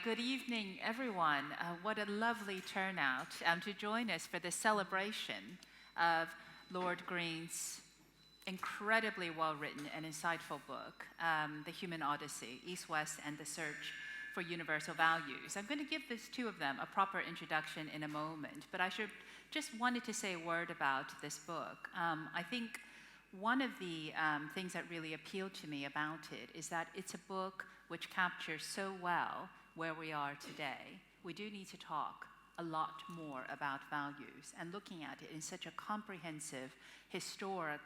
Good evening, everyone. What a lovely turnout to join us for this celebration of Lord Green's incredibly well-written and insightful book, The Human Odyssey, East, West, and the Search for Universal Values. I'm going to give these two of them a proper introduction in a moment, but I just wanted to say a word about this book. I think one of the things that really appealed to me about it is that it's a book which captures so well where we are today. We do need to talk a lot more about values, and looking at it in such a comprehensive, historic,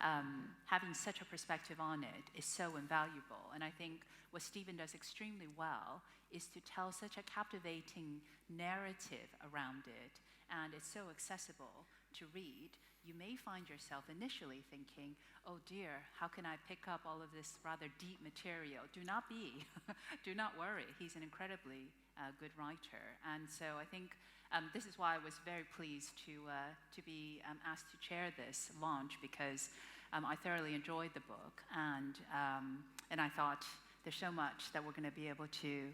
having such a perspective on it is so invaluable. And I think what Stephen does extremely well is to tell such a captivating narrative around it, and it's so accessible to read. You may find yourself initially thinking, oh dear, how can I pick up all of this rather deep material? Do not be, do not worry. He's an incredibly good writer. And so I think this is why I was very pleased to be asked to chair this launch, because I thoroughly enjoyed the book, and I thought there's so much that we're going to be able to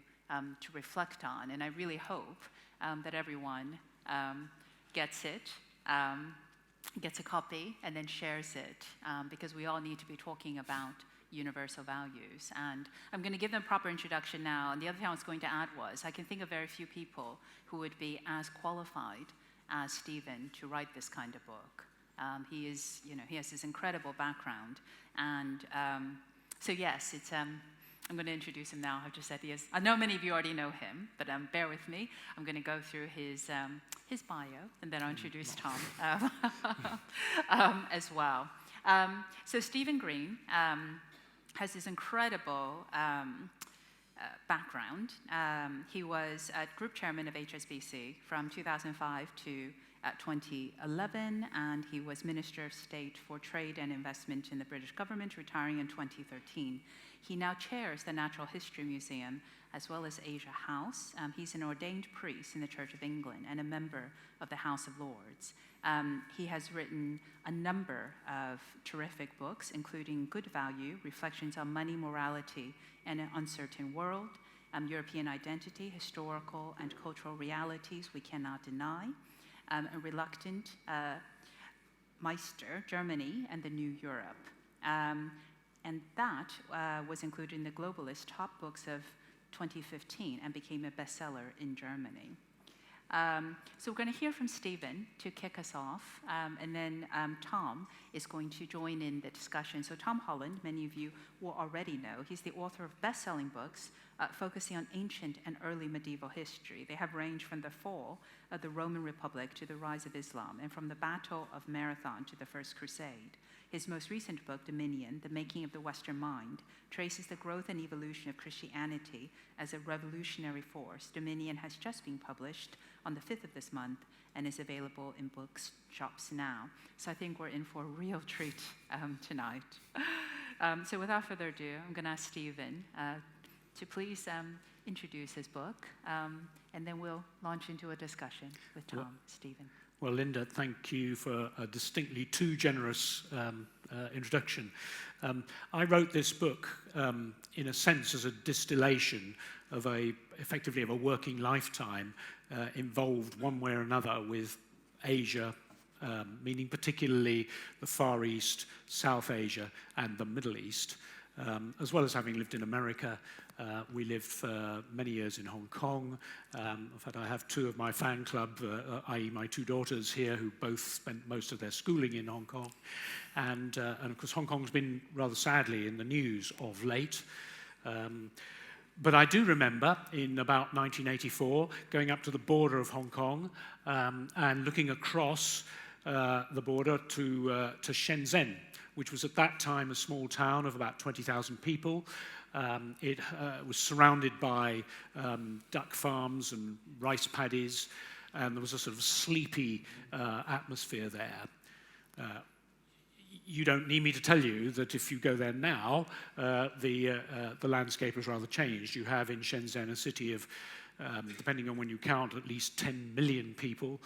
reflect on, and I really hope that everyone gets it, gets a copy, and then shares it, because we all need to be talking about universal values. And I'm going to give them a proper introduction now, and the other thing I was going to add was I can think of very few people who would be as qualified as Stephen to write this kind of book. He has this incredible background, and so yes, it's. I'm going to introduce him now. I've just said he is. I know many of you already know him, but bear with me. I'm going to go through his bio, and then I'll introduce Tom as well. So Stephen Green has this incredible background. He was group chairman of HSBC from 2005 to 2011, and he was Minister of State for Trade and Investment in the British government, retiring in 2013. He now chairs the Natural History Museum as well as Asia House. He's an ordained priest in the Church of England and a member of the House of Lords. He has written a number of terrific books, including Good Value, Reflections on Money, Morality, and an Uncertain World, European Identity, Historical and Cultural Realities We Cannot Deny, A Reluctant Meister, Germany and the New Europe. And that was included in the Globalist Top Books of 2015 and became a bestseller in Germany. So we're going to hear from Stephen to kick us off, and then Tom is going to join in the discussion. So Tom Holland, many of you will already know, he's the author of best-selling books focusing on ancient and early medieval history. They have ranged from the fall of the Roman Republic to the rise of Islam, and from the Battle of Marathon to the First Crusade. His most recent book, Dominion, The Making of the Western Mind, traces the growth and evolution of Christianity as a revolutionary force. Dominion has just been published on the 5th of this month and is available in bookshops now. So I think we're in for a real treat tonight. So without further ado, I'm going to ask Stephen to please introduce his book, and then we'll launch into a discussion with Tom. Stephen. Well, Linda, thank you for a distinctly too generous introduction. I wrote this book, in a sense, as a distillation of effectively of a working lifetime involved one way or another with Asia, meaning particularly the Far East, South Asia, and the Middle East, as well as having lived in America. We lived for many years in Hong Kong. In fact, I have two of my fan club, i.e. my two daughters here, who both spent most of their schooling in Hong Kong. And of course, Hong Kong's been rather sadly in the news of late. But I do remember in about 1984 going up to the border of Hong Kong and looking across the border to Shenzhen, which was at that time a small town of about 20,000 people. It was surrounded by duck farms and rice paddies, and there was a sort of sleepy atmosphere there. You don't need me to tell you that if you go there now, the landscape has rather changed. You have in Shenzhen a city of, depending on when you count, at least 10 million people.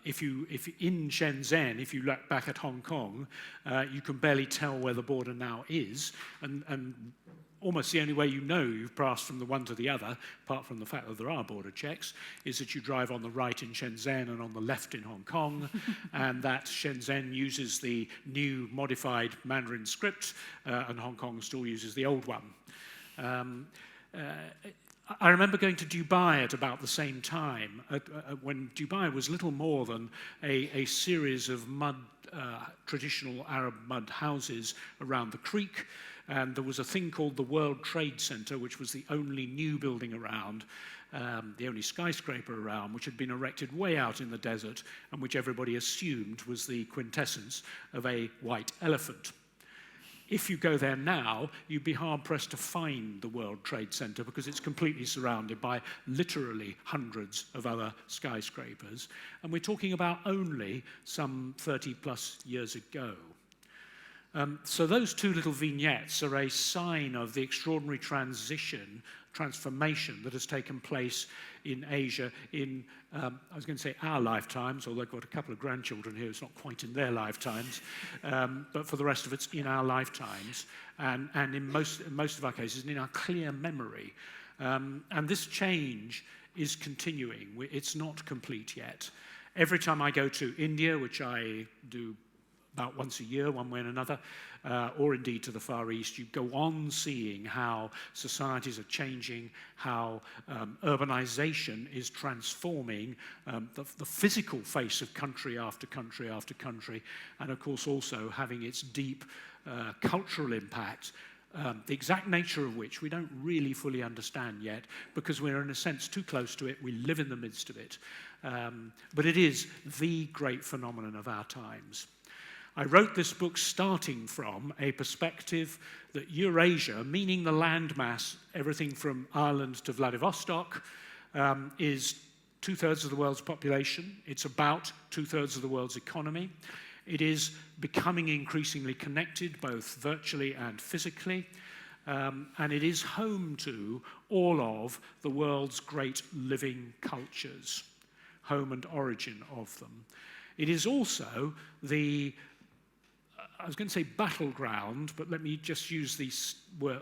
If in Shenzhen, if you look back at Hong Kong, you can barely tell where the border now is, and almost the only way you know you've passed from the one to the other, apart from the fact that there are border checks, is that you drive on the right in Shenzhen and on the left in Hong Kong, and that Shenzhen uses the new modified Mandarin script, and Hong Kong still uses the old one. I remember going to Dubai at about the same time, when Dubai was little more than a series of traditional Arab mud houses around the creek, and there was a thing called the World Trade Center, which was the only new building around, the only skyscraper around, which had been erected way out in the desert, and which everybody assumed was the quintessence of a white elephant. If you go there now, you'd be hard-pressed to find the World Trade Center because it's completely surrounded by literally hundreds of other skyscrapers. And we're talking about only some 30-plus years ago. So those two little vignettes are a sign of the extraordinary transformation that has taken place in Asia in, I was going to say our lifetimes, although I've got a couple of grandchildren here, it's not quite in their lifetimes, but for the rest of it's in our lifetimes, and in most of our cases, in our clear memory. And this change is continuing. It's not complete yet. Every time I go to India, which I do about once a year, one way and another, or indeed to the Far East, you go on seeing how societies are changing, how urbanization is transforming the physical face of country after country after country, and of course also having its deep cultural impact, the exact nature of which we don't really fully understand yet, because we're in a sense too close to it, we live in the midst of it. But it is the great phenomenon of our times. I wrote this book starting from a perspective that Eurasia, meaning the landmass, everything from Ireland to Vladivostok, is 2/3 of the world's population. It's about 2/3 of the world's economy. It is becoming increasingly connected, both virtually and physically, and it is home to all of the world's great living cultures, home and origin of them. It is also the, I was going to say battleground, but let me just use the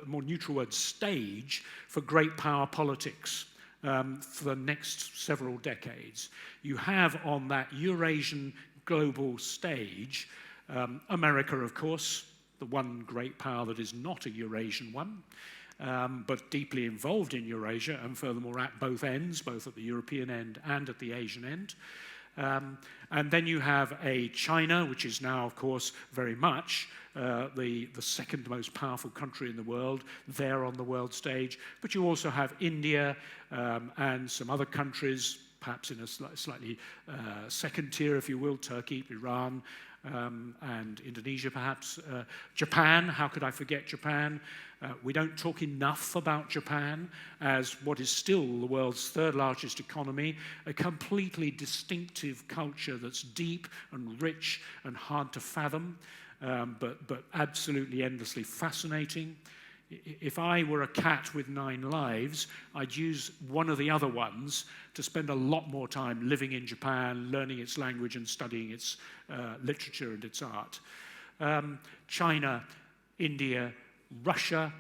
more neutral word, stage, for great power politics for the next several decades. You have on that Eurasian global stage, America, of course, the one great power that is not a Eurasian one, but deeply involved in Eurasia, and furthermore at both ends, both at the European end and at the Asian end. And then you have a China, which is now, of course, very much the second most powerful country in the world, there on the world stage. But you also have India and some other countries, perhaps in a slightly second tier, if you will, Turkey, Iran, and Indonesia, perhaps. Japan, how could I forget Japan? We don't talk enough about Japan as what is still the world's third largest economy, a completely distinctive culture that's deep and rich and hard to fathom, but absolutely endlessly fascinating. If I were a cat with 9 lives, I'd use one of the other ones to spend a lot more time living in Japan, learning its language and studying its literature and its art. China, India, Russia,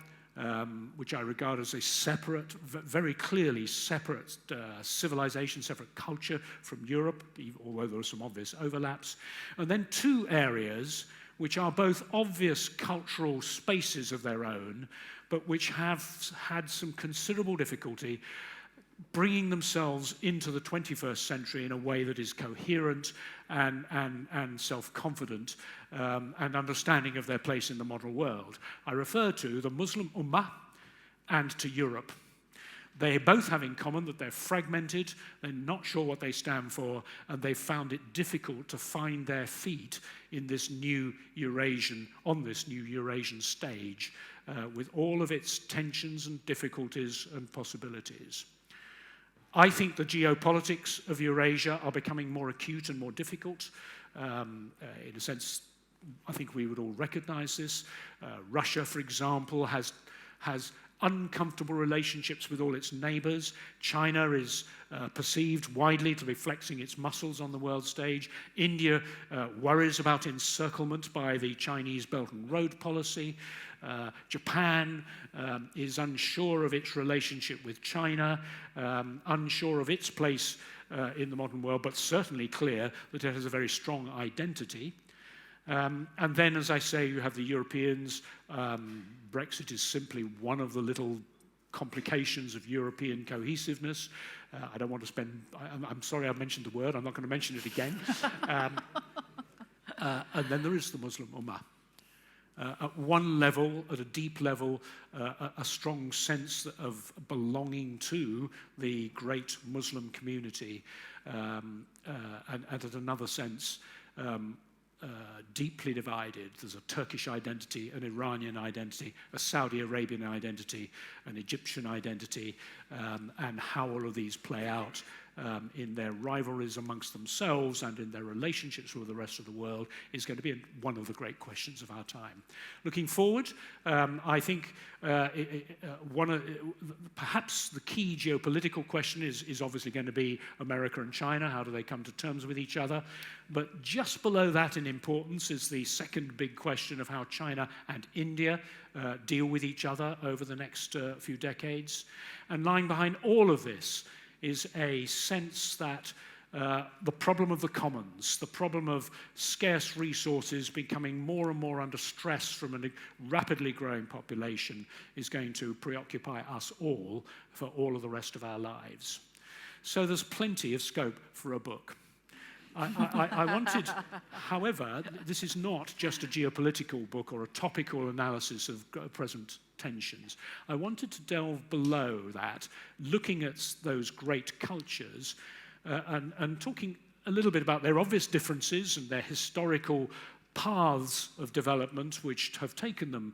which I regard as a separate, very clearly separate civilization, separate culture from Europe, although there are some obvious overlaps. And then 2 areas which are both obvious cultural spaces of their own, but which have had some considerable difficulty bringing themselves into the 21st century in a way that is coherent and self-confident and understanding of their place in the modern world. I refer to the Muslim Ummah and to Europe. They both have in common that they're fragmented, they're not sure what they stand for, and they found it difficult to find their feet in this new Eurasian, on this new Eurasian stage, with all of its tensions and difficulties and possibilities. I think the geopolitics of Eurasia are becoming more acute and more difficult. In a sense, I think we would all recognize this. Russia, for example, has uncomfortable relationships with all its neighbors. China is perceived widely to be flexing its muscles on the world stage. India worries about encirclement by the Chinese Belt and Road policy. Japan is unsure of its relationship with China, unsure of its place in the modern world, but certainly clear that it has a very strong identity. And then, as I say, you have the Europeans. Brexit is simply one of the little complications of European cohesiveness. I don't want to spend... I'm sorry I mentioned the word. I'm not going to mention it again. And then there is the Muslim Ummah. At one level, at a deep level, a strong sense of belonging to the great Muslim community, and at another sense, deeply divided. There's a Turkish identity, an Iranian identity, a Saudi Arabian identity, an Egyptian identity, and how all of these play out in their rivalries amongst themselves and in their relationships with the rest of the world is going to be one of the great questions of our time. Looking forward, I think perhaps the key geopolitical question is obviously going to be America and China. How do they come to terms with each other? But just below that in importance is the second big question of how China and India deal with each other over the next few decades. And lying behind all of this is a sense that the problem of the commons, the problem of scarce resources becoming more and more under stress from a rapidly growing population is going to preoccupy us all for all of the rest of our lives. So there's plenty of scope for a book. I wanted, however, this is not just a geopolitical book or a topical analysis of present tensions. I wanted to delve below that, looking at those great cultures and talking a little bit about their obvious differences and their historical paths of development which have taken them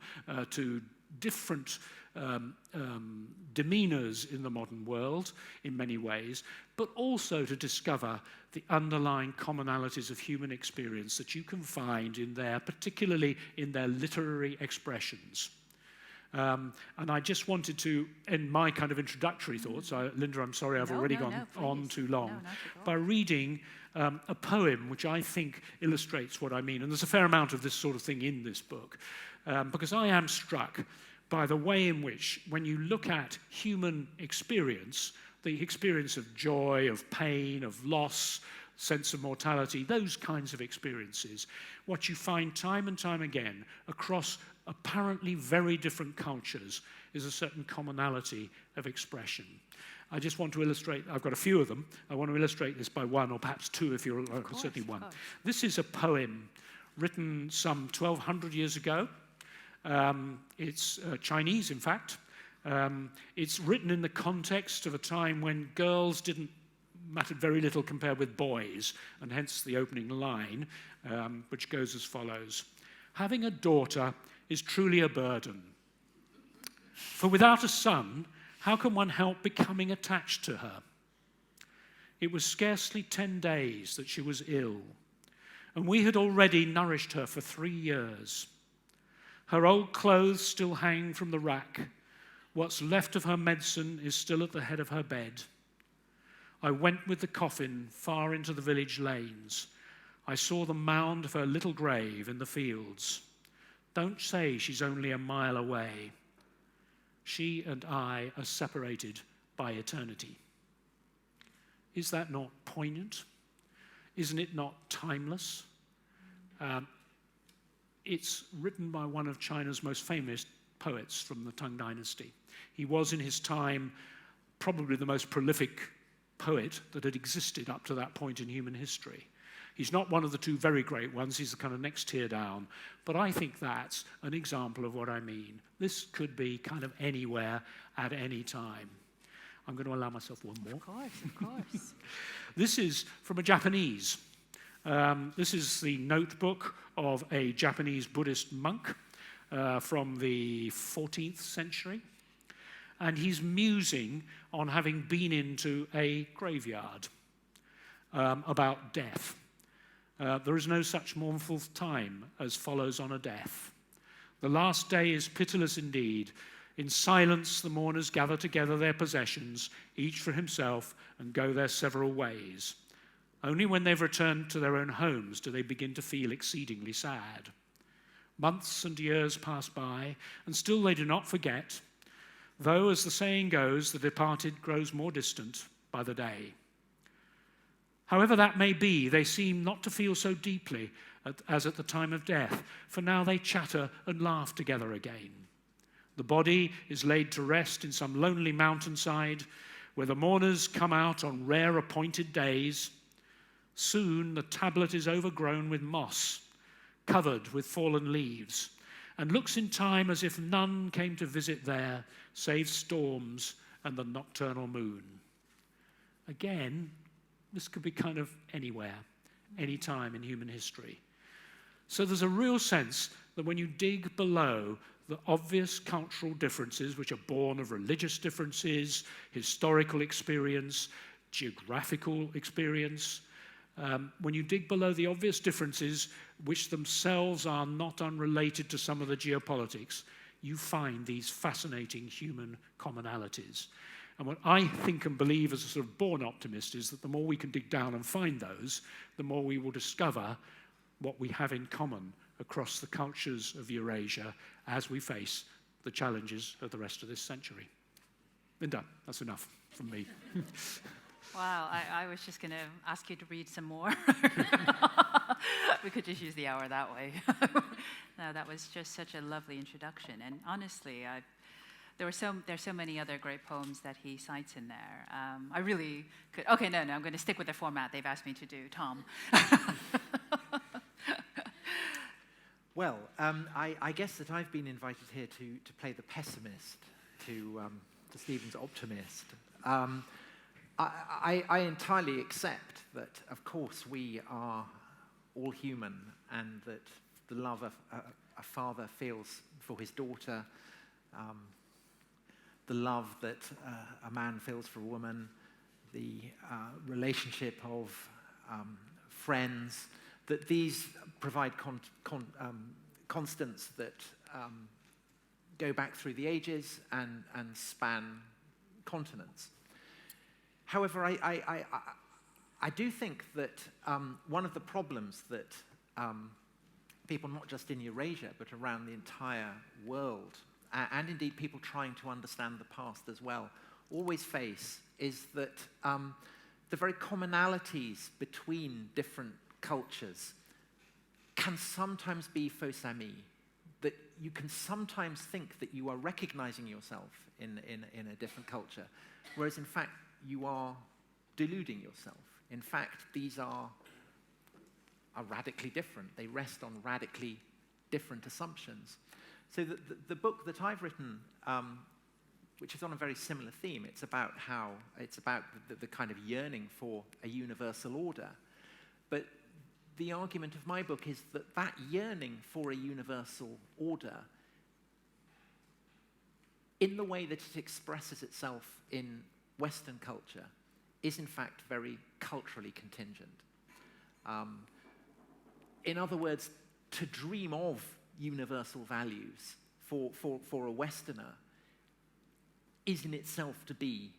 to different demeanors in the modern world in many ways, but also to discover the underlying commonalities of human experience that you can find in their, particularly in their literary expressions. And I just wanted to end my kind of introductory thoughts. Linda, I'm sorry I've already gone on too long. By reading a poem which I think illustrates what I mean. And there's a fair amount of this sort of thing in this book. Because I am struck by the way in which, when you look at human experience, the experience of joy, of pain, of loss, sense of mortality, those kinds of experiences, what you find time and time again across apparently very different cultures is a certain commonality of expression. I just want to illustrate, I've got a few of them, I want to illustrate this by one or perhaps two if you're certainly one. This is a poem written some 1,200 years ago. It's Chinese, in fact. It's written in the context of a time when girls mattered very little compared with boys, and hence the opening line, which goes as follows. Having a daughter is truly a burden. For without a son, how can one help becoming attached to her? It was scarcely 10 days that she was ill, and we had already nourished her for 3 years. Her old clothes still hang from the rack. What's left of her medicine is still at the head of her bed. I went with the coffin far into the village lanes. I saw the mound of her little grave in the fields. Don't say she's only a mile away. She and I are separated by eternity. Is that not poignant? Isn't it not timeless? It's written by one of China's most famous poets from the Tang Dynasty. He was, in his time, probably the most prolific poet that had existed up to that point in human history. He's not one of the two very great ones, he's the kind of next tier down, but I think that's an example of what I mean. This could be kind of anywhere at any time. I'm going to allow myself one more. Of course. This is from a Japanese. This is the notebook of a Japanese Buddhist monk from the 14th century. And he's musing on having been into a graveyard about death. There is no such mournful time as follows on a death. The last day is pitiless indeed. In silence, the mourners gather together their possessions, each for himself, and go their several ways. Only when they've returned to their own homes do they begin to feel exceedingly sad. Months and years pass by, and still they do not forget, though, as the saying goes, the departed grows more distant by the day. However that may be, they seem not to feel so deeply as at the time of death, for now they chatter and laugh together again. The body is laid to rest in some lonely mountainside, where the mourners come out on rare appointed days. Soon the tablet is overgrown with moss, covered with fallen leaves, and looks in time as if none came to visit there, save storms and the nocturnal moon. Again, this could be kind of anywhere, any time in human history. So there's a real sense that when you dig below the obvious cultural differences, which are born of religious differences, historical experience, geographical experience, when you dig below the obvious differences, which themselves are not unrelated to some of the geopolitics, you find these fascinating human commonalities. And what I think and believe as a sort of born optimist is that the more we can dig down and find those, the more we will discover what we have in common across the cultures of Eurasia as we face the challenges of the rest of this century. Linda, that's enough from me. Wow, I was just going to ask you to read some more. We could just use the hour that way. No, that was just such a lovely introduction. And honestly, there's so many other great poems that he cites in there. I really could. Okay, no, I'm going to stick with the format they've asked me to do. Tom. Well, I guess that I've been invited here to play the pessimist to Stephen's optimist. I entirely accept that, of course, we are all human, and that the love a father feels for his daughter, the love that a man feels for a woman, the relationship of friends, that these provide constants that go back through the ages and span continents. However, I do think that one of the problems that people, not just in Eurasia, but around the entire world, and indeed people trying to understand the past as well, always face is that the very commonalities between different cultures can sometimes be faux amis, that you can sometimes think that you are recognizing yourself in a different culture, whereas in fact you are deluding yourself. In fact, these are radically different. They rest on radically different assumptions. So the book that I've written, which is on a very similar theme, it's about the kind of yearning for a universal order. But the argument of my book is that yearning for a universal order, in the way that it expresses itself in Western culture, is in fact very culturally contingent. In other words, to dream of universal values for a Westerner is in itself to be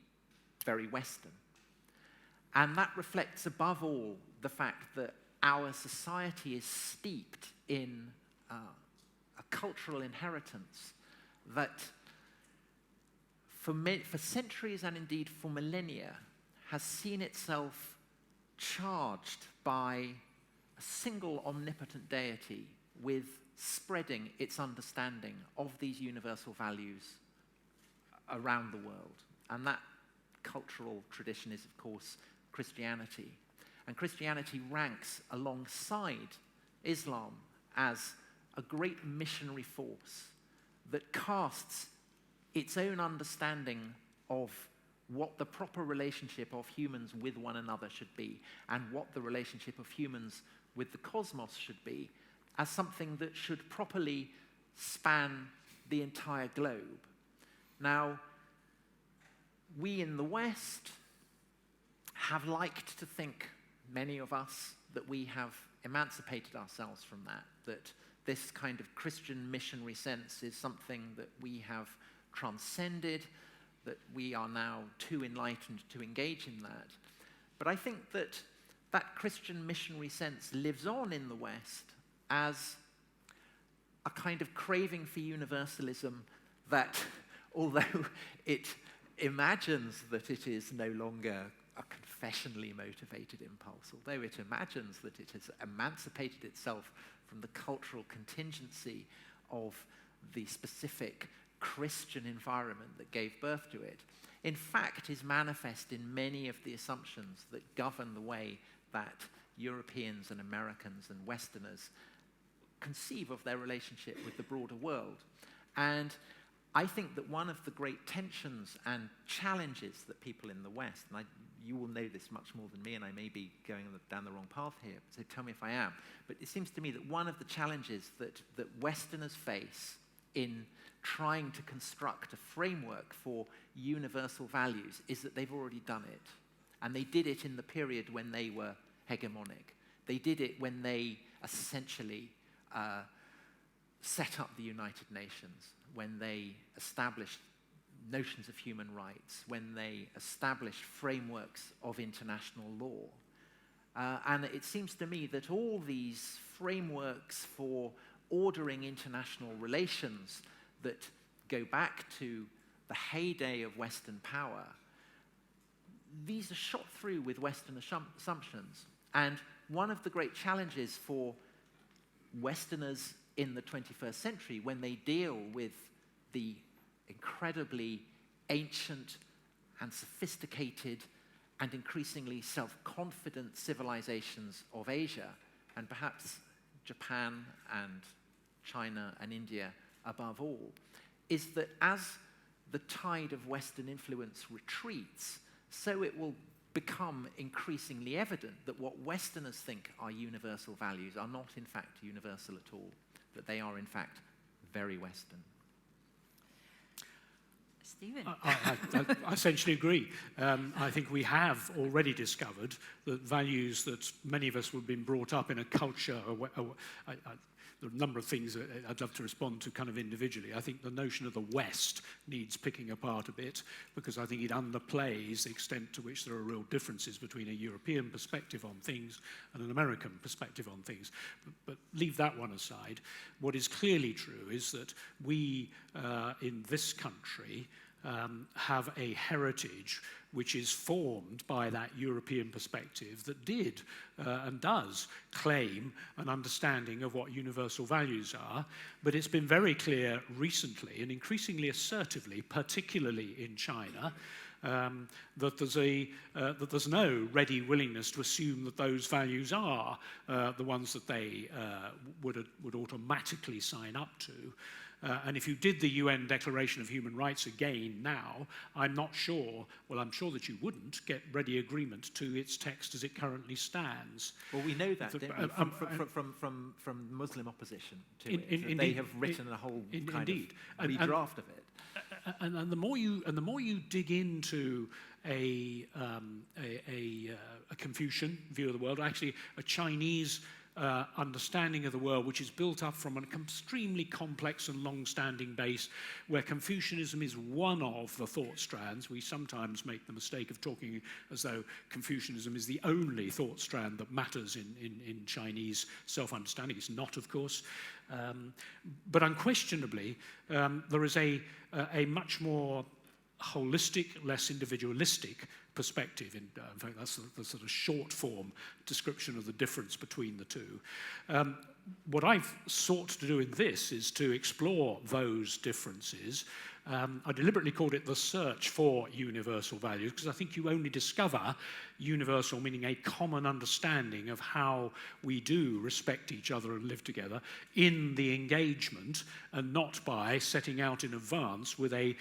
very Western. And that reflects above all the fact that our society is steeped in a cultural inheritance that for centuries and indeed for millennia has seen itself charged by a single omnipotent deity with spreading its understanding of these universal values around the world. And that cultural tradition is, of course, Christianity. And Christianity ranks alongside Islam as a great missionary force that casts its own understanding of what the proper relationship of humans with one another should be, and what the relationship of humans with the cosmos should be, as something that should properly span the entire globe. Now, we in the West have liked to think, many of us, that we have emancipated ourselves from that this kind of Christian missionary sense is something that we have transcended, that we are now too enlightened to engage in that. But I think that that Christian missionary sense lives on in the West as a kind of craving for universalism that, although it imagines that it is no longer a confessionally motivated impulse, although it imagines that it has emancipated itself from the cultural contingency of the specific Christian environment that gave birth to it, in fact is manifest in many of the assumptions that govern the way that Europeans and Americans and Westerners conceive of their relationship with the broader world. And I think that one of the great tensions and challenges that people in the West, and you will know this much more than me, and I may be going down the wrong path here, so tell me if I am, but it seems to me that one of the challenges that Westerners face in trying to construct a framework for universal values is that they've already done it. And they did it in the period when they were hegemonic. They did it when they essentially set up the United Nations, when they established notions of human rights, when they established frameworks of international law. And it seems to me that all these frameworks for ordering international relations that go back to the heyday of Western power, these are shot through with Western assumptions. And one of the great challenges for Westerners in the 21st century, when they deal with the incredibly ancient and sophisticated and increasingly self-confident civilizations of Asia, and perhaps Japan and China and India above all, is that as the tide of Western influence retreats, so it will become increasingly evident that what Westerners think are universal values are not in fact universal at all, that they are in fact very Western. Stephen. I essentially agree. I think we have already discovered that values that many of us would have been brought up in a culture, there are a number of things that I'd love to respond to kind of individually. I think the notion of the West needs picking apart a bit, because I think it underplays the extent to which there are real differences between a European perspective on things and an American perspective on things. But leave that one aside. What is clearly true is that we, in this country, have a heritage which is formed by that European perspective that did and does claim an understanding of what universal values are, but it's been very clear recently and increasingly assertively, particularly in China, that there's no ready willingness to assume that those values are the ones that they would automatically sign up to. And if you did the UN Declaration of Human Rights again now, I'm not sure, well, I'm sure that you wouldn't get ready agreement to its text as it currently stands. Well, we know that, don't we, from Muslim opposition to it. They have written a whole kind of redraft of it. And the more you dig into a Confucian view of the world, actually a Chinese understanding of the world, which is built up from an extremely complex and long-standing base, where Confucianism is one of the thought strands. We sometimes make the mistake of talking as though Confucianism is the only thought strand that matters in Chinese self-understanding. It's not, of course. But unquestionably, there is a much more holistic, less individualistic perspective. In fact, that's the sort of short form description of the difference between the two. What I've sought to do in this is to explore those differences. I deliberately called it the search for universal values, because I think you only discover universal, meaning a common understanding of how we do respect each other and live together, in the engagement, and not by setting out in advance with a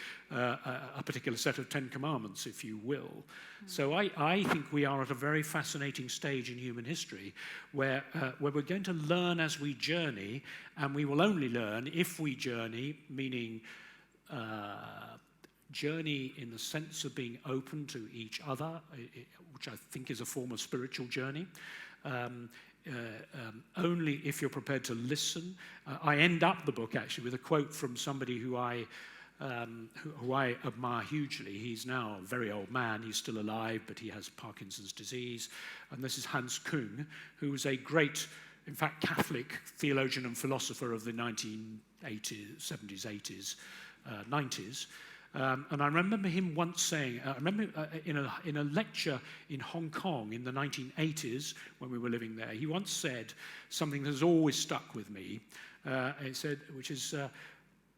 particular set of 10 commandments, if you will. So I think we are at a very fascinating stage in human history where we're going to learn as we journey, and we will only learn if we journey, meaning journey in the sense of being open to each other, which I think is a form of spiritual journey. Only if you're prepared to listen. I end up the book actually with a quote from somebody who I who I admire hugely. He's now a very old man. He's still alive, but he has Parkinson's disease. And this is Hans Küng, who was a great, in fact, Catholic theologian and philosopher of the 1980s, 70s, 80s, 90s. And I remember him once saying, in a lecture in Hong Kong in the 1980s, when we were living there, he once said something that has always stuck with me. It said, which is,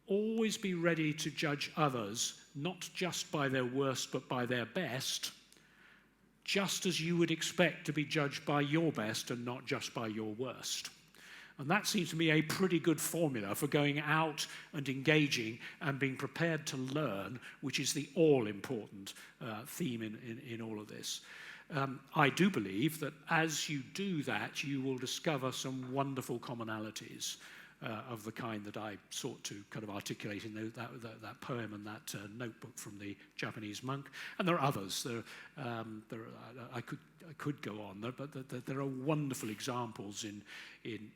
always be ready to judge others, not just by their worst, but by their best, just as you would expect to be judged by your best and not just by your worst. And that seems to me a pretty good formula for going out and engaging and being prepared to learn, which is the all-important theme in all of this. I do believe that as you do that, you will discover some wonderful commonalities of the kind that I sought to kind of articulate in that poem and that notebook from the Japanese monk. And there are others. I could go on, but there are wonderful examples in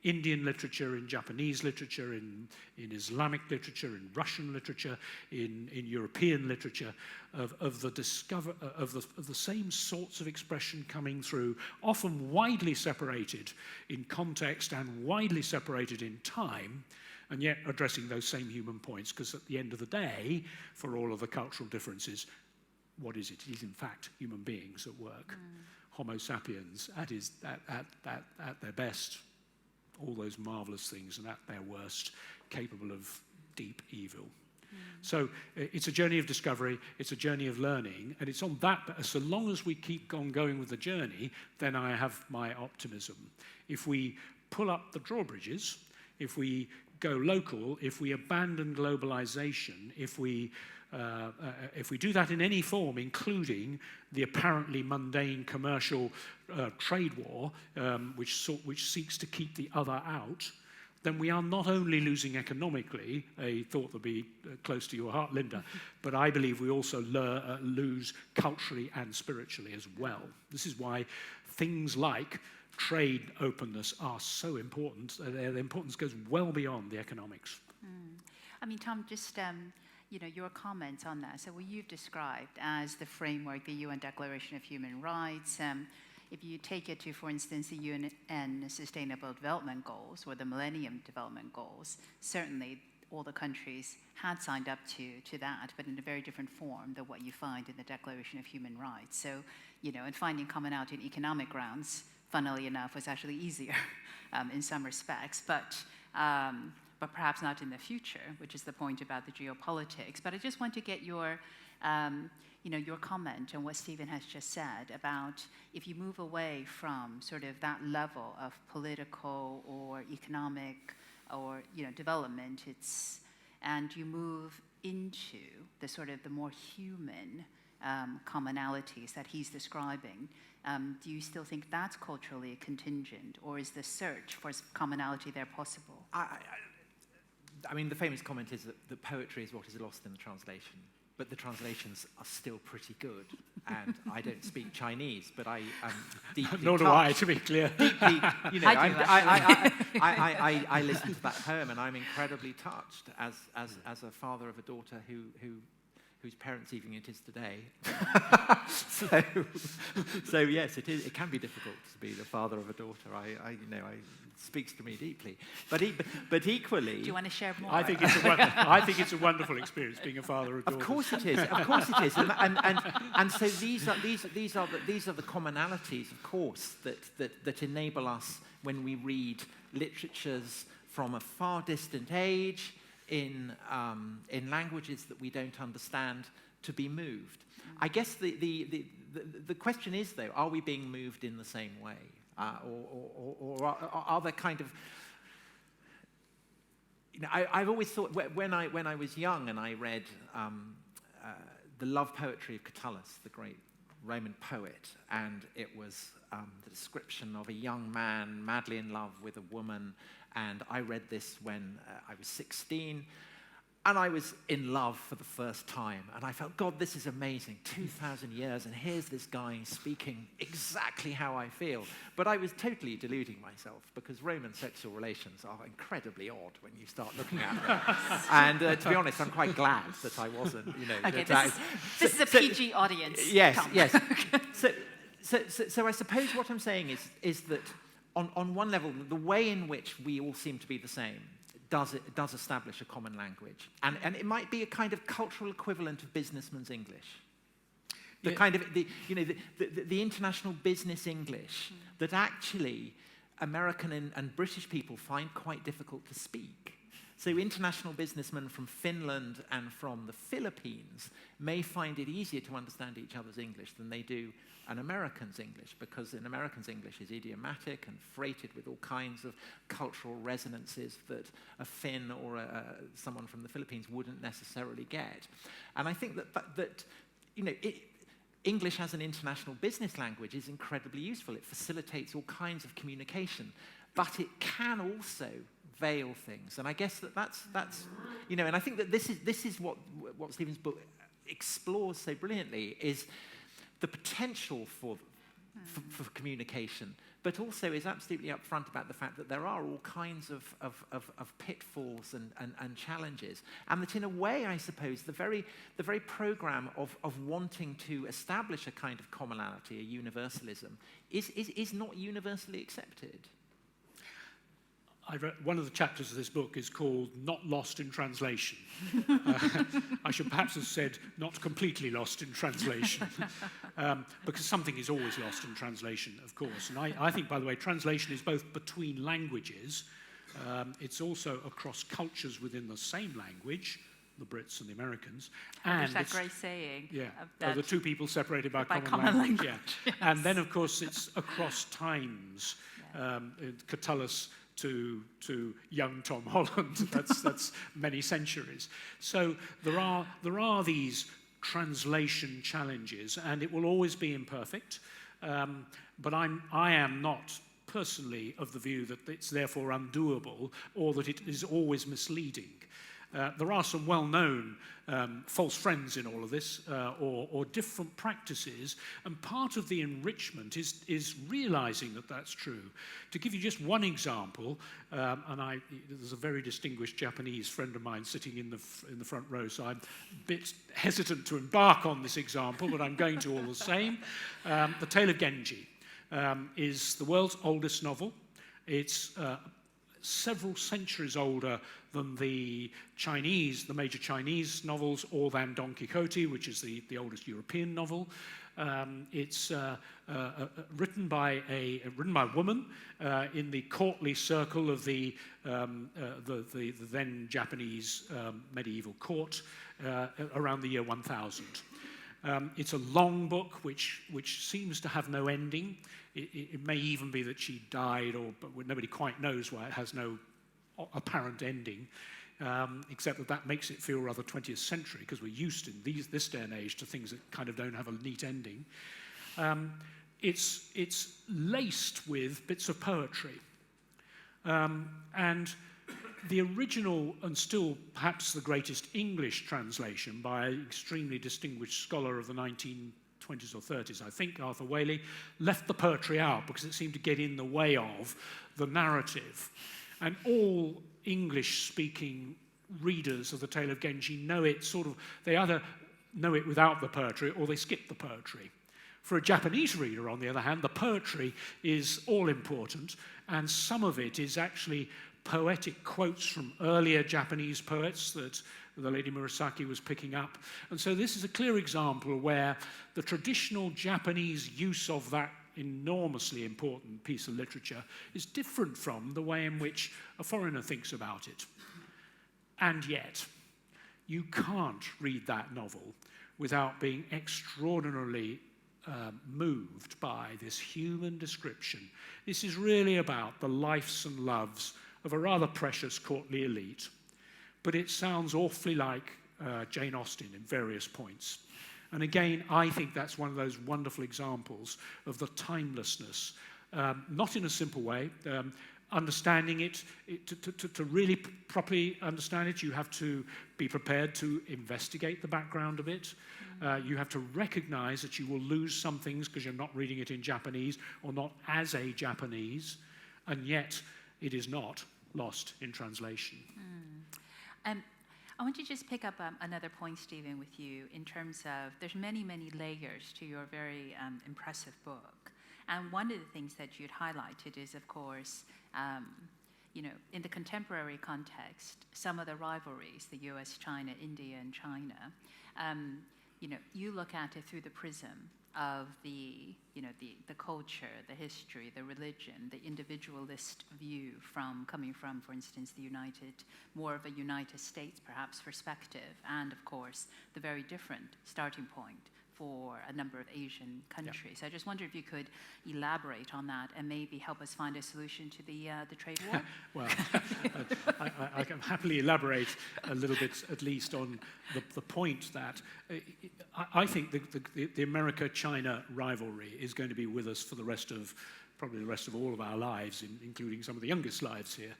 Indian literature, in Japanese literature, in Islamic literature, in Russian literature, in European literature, of the same sorts of expression coming through, often widely separated in context and widely separated in time, and yet addressing those same human points, because at the end of the day, for all of the cultural differences, what is it? It is in fact human beings at work. Homo sapiens at their best, all those marvelous things, and at their worst, capable of deep evil. So it's a journey of discovery, it's a journey of learning, and it's on that, so long as we keep on going with the journey, then I have my optimism. If we pull up the drawbridges, if we go local, if we abandon globalization, if we do that in any form, including the apparently mundane commercial trade war, which seeks to keep the other out, then we are not only losing economically, a thought that would be close to your heart, Linda, but I believe we also lose culturally and spiritually as well. This is why things like trade openness are so important. Their importance goes well beyond the economics. I mean, Tom, just your comments on that. So what you've described as the framework, the UN Declaration of Human Rights, if you take it to, for instance, the UN Sustainable Development Goals or the Millennium Development Goals, certainly all the countries had signed up to that, but in a very different form than what you find in the Declaration of Human Rights. So, and finding commonality in economic grounds, funnily enough, was actually easier in some respects, but perhaps not in the future, which is the point about the geopolitics. But I just want to get your comment on what Stephen has just said about if you move away from sort of that level of political or economic or development, and you move into the sort of the more human commonalities that he's describing. Do you still think that's culturally contingent, or is the search for commonality there possible? I mean, the famous comment is that poetry is what is lost in the translation. But the translations are still pretty good, and I don't speak Chinese, but I am deeply Nor do I, to be clear. Deeply, I listen to that poem, and I'm incredibly touched as a father of a daughter whose parents' evening it is today. so yes, it can be difficult to be the father of a daughter. It speaks to me deeply. But equally, do you want to share more? I think it's a wonderful experience being a father of a daughter. Of course it is. Of course it is. And so these are the commonalities, of course, that enable us when we read literatures from a far distant age, in languages that we don't understand, to be moved. I guess the question is, though, are we being moved in the same way? Or are there kind of... I've always thought, when I was young and I read the love poetry of Catullus, the great Roman poet, and it was the description of a young man madly in love with a woman, and I read this when I was 16. And I was in love for the first time, and I felt, God, this is amazing, 2,000 years, and here's this guy speaking exactly how I feel. But I was totally deluding myself, because Roman sexual relations are incredibly odd when you start looking at them. And to be honest, I'm quite glad that I wasn't, Okay, this is a PG audience. Yes, Come. yes. So I suppose what I'm saying is that on one level, the way in which we all seem to be the same does establish a common language. And it might be a kind of cultural equivalent of businessman's English. The kind of, the international business English that actually American and British people find quite difficult to speak. So international businessmen from Finland and from the Philippines may find it easier to understand each other's English than they do an American's English, because an American's English is idiomatic and freighted with all kinds of cultural resonances that a Finn or someone from the Philippines wouldn't necessarily get. And I think that English as an international business language is incredibly useful. It facilitates all kinds of communication, but it can also veil things. And I guess that's and I think that this is what Stephen's book explores so brilliantly, is the potential for communication, but also is absolutely upfront about the fact that there are all kinds of pitfalls and challenges, and that in a way, I suppose, the very program of wanting to establish a kind of commonality, a universalism, is not universally accepted. I read, one of the chapters of this book is called Not Lost in Translation. I should perhaps have said not completely lost in translation, because something is always lost in translation, of course. And I think, by the way, translation is both between languages, it's also across cultures within the same language, the Brits and the Americans. And there's that great saying. Yeah, the two people separated by common language. Yeah. Yes. And then, of course, it's across times. Catullus to young Tom Holland. That's many centuries. So there are these translation challenges, and it will always be imperfect. But I am not personally of the view that it's therefore undoable or that it is always misleading. There are some well-known false friends in all of this, or different practices, and part of the enrichment is realizing that that's true. To give you just one example, there's a very distinguished Japanese friend of mine sitting in the front row, so I'm a bit hesitant to embark on this example, but I'm going to all the same. The Tale of Genji is the world's oldest novel. It's several centuries older than the major Chinese novels, or than Don Quixote, which is the oldest European novel. It's written by a woman in the courtly circle of the then Japanese medieval court around the year 1000. It's a long book which seems to have no ending. It may even be that she died, but nobody quite knows why it has no apparent ending, except that makes it feel rather 20th century, because we're used in this day and age to things that kind of don't have a neat ending. It's laced with bits of poetry. And the original, and still perhaps the greatest English translation by an extremely distinguished scholar of the 1920s or 30s, I think, Arthur Waley, left the poetry out because it seemed to get in the way of the narrative. And all English-speaking readers of the Tale of Genji know it they either know it without the poetry or they skip the poetry. For a Japanese reader, on the other hand, the poetry is all important, and some of it is actually poetic quotes from earlier Japanese poets that the Lady Murasaki was picking up. And so this is a clear example where the traditional Japanese use of that enormously important piece of literature is different from the way in which a foreigner thinks about it. And yet, you can't read that novel without being extraordinarily moved by this human description. This is really about the lives and loves of a rather precious courtly elite, but it sounds awfully like Jane Austen in various points. And again, I think that's one of those wonderful examples of the timelessness, not in a simple way, understanding it, to really properly understand it, you have to be prepared to investigate the background of it. You have to recognize that you will lose some things because you're not reading it in Japanese or not as a Japanese, and yet it is not lost in translation. I want to just pick up another point, Stephen, with you in terms of there's many, many layers to your very impressive book. And one of the things that you'd highlighted is, of course, in the contemporary context, some of the rivalries, the US, China, India, and China, you look at it through the prism of the culture, the history, the religion, the individualist view coming from, for instance, more of a United States, perhaps, perspective, and, of course, the very different starting point for a number of Asian countries. Yeah. I just wonder if you could elaborate on that and maybe help us find a solution to the trade war. Well, I can happily elaborate a little bit, at least, on the point that I think the America-China rivalry is going to be with us for probably the rest of all of our lives, including some of the youngest lives here,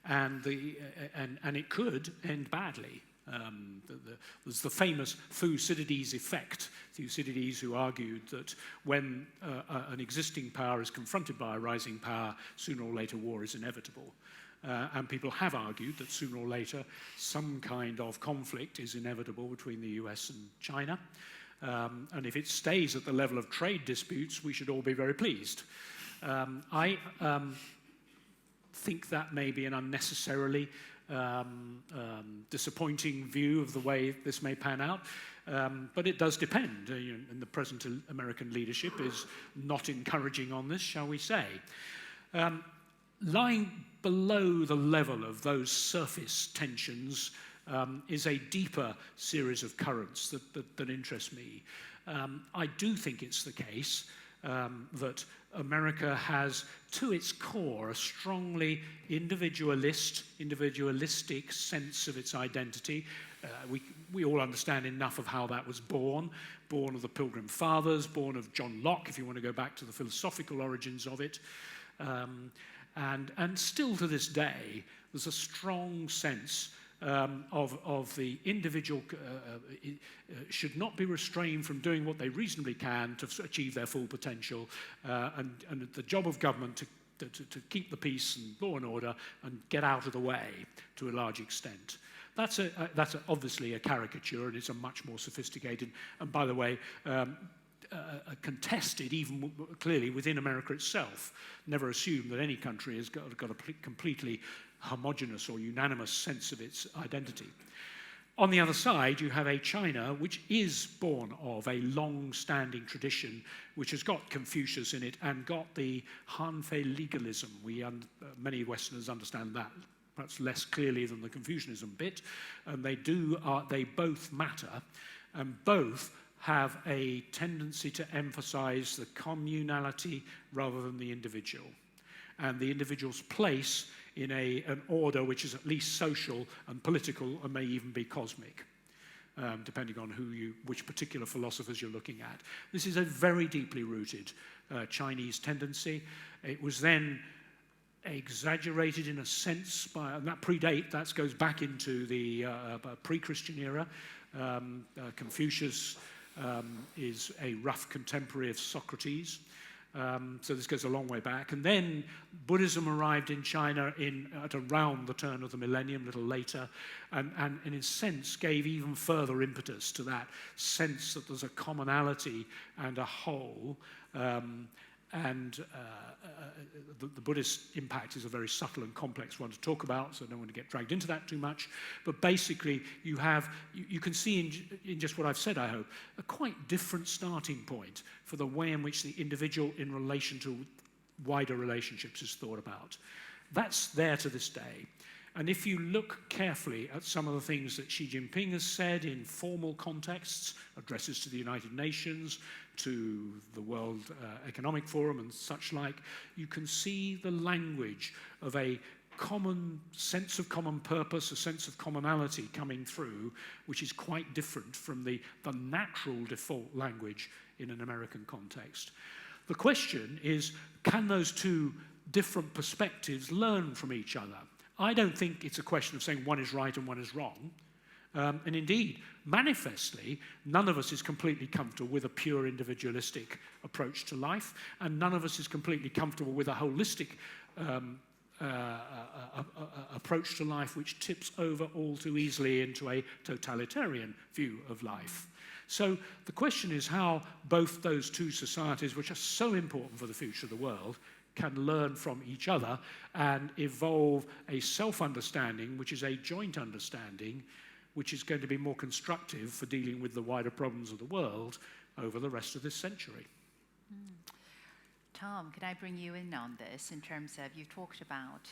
and it could end badly. There's the famous Thucydides effect. Thucydides, who argued that when an existing power is confronted by a rising power, sooner or later war is inevitable. And people have argued that sooner or later some kind of conflict is inevitable between the US and China. And if it stays at the level of trade disputes, we should all be very pleased. I think that may be an unnecessarily disappointing view of the way this may pan out, but it does depend. And the present American leadership is not encouraging on this, shall we say. Lying below the level of those surface tensions is a deeper series of currents that interest me. I do think it's the case that America has, to its core, a strongly individualistic sense of its identity. We all understand enough of how that was born of the Pilgrim Fathers, born of John Locke, if you want to go back to the philosophical origins of it. And still to this day, there's a strong sense of the individual should not be restrained from doing what they reasonably can to achieve their full potential, and the job of government to keep the peace and law and order and get out of the way to a large extent. That's obviously a caricature, and it's a much more sophisticated, and by the way, contested even clearly within America itself. Never assume that any country has got a completely homogeneous or unanimous sense of its identity. On the other side, you have a China which is born of a long-standing tradition which has got Confucius in it and got the Han-Fei legalism. Many Westerners understand that perhaps less clearly than the Confucianism bit, and they both matter, and both have a tendency to emphasize the communality rather than the individual, and the individual's place in an order which is at least social and political and may even be cosmic, depending on which particular philosophers you're looking at. This is a very deeply rooted Chinese tendency. It was then exaggerated in a sense and that goes back into the pre-Christian era. Confucius is a rough contemporary of Socrates. So this goes a long way back. And then Buddhism arrived in China at around the turn of the millennium, a little later, and in a sense gave even further impetus to that sense that there's a commonality and a whole. The Buddhist impact is a very subtle and complex one to talk about, so I don't want to get dragged into that too much. But basically, you can see in just what I've said, I hope, a quite different starting point for the way in which the individual in relation to wider relationships is thought about. That's there to this day. And if you look carefully at some of the things that Xi Jinping has said in formal contexts, addresses to the United Nations, to the World Economic Forum and such like, you can see the language of a common sense of common purpose, a sense of commonality coming through, which is quite different from the natural default language in an American context. The question is, can those two different perspectives learn from each other? I don't think it's a question of saying one is right and one is wrong. And indeed, manifestly, none of us is completely comfortable with a pure individualistic approach to life, and none of us is completely comfortable with a holistic approach to life which tips over all too easily into a totalitarian view of life. So the question is how both those two societies, which are so important for the future of the world, can learn from each other and evolve a self-understanding, which is a joint understanding, which is going to be more constructive for dealing with the wider problems of the world over the rest of this century. Tom, can I bring you in on this in terms of, you talked about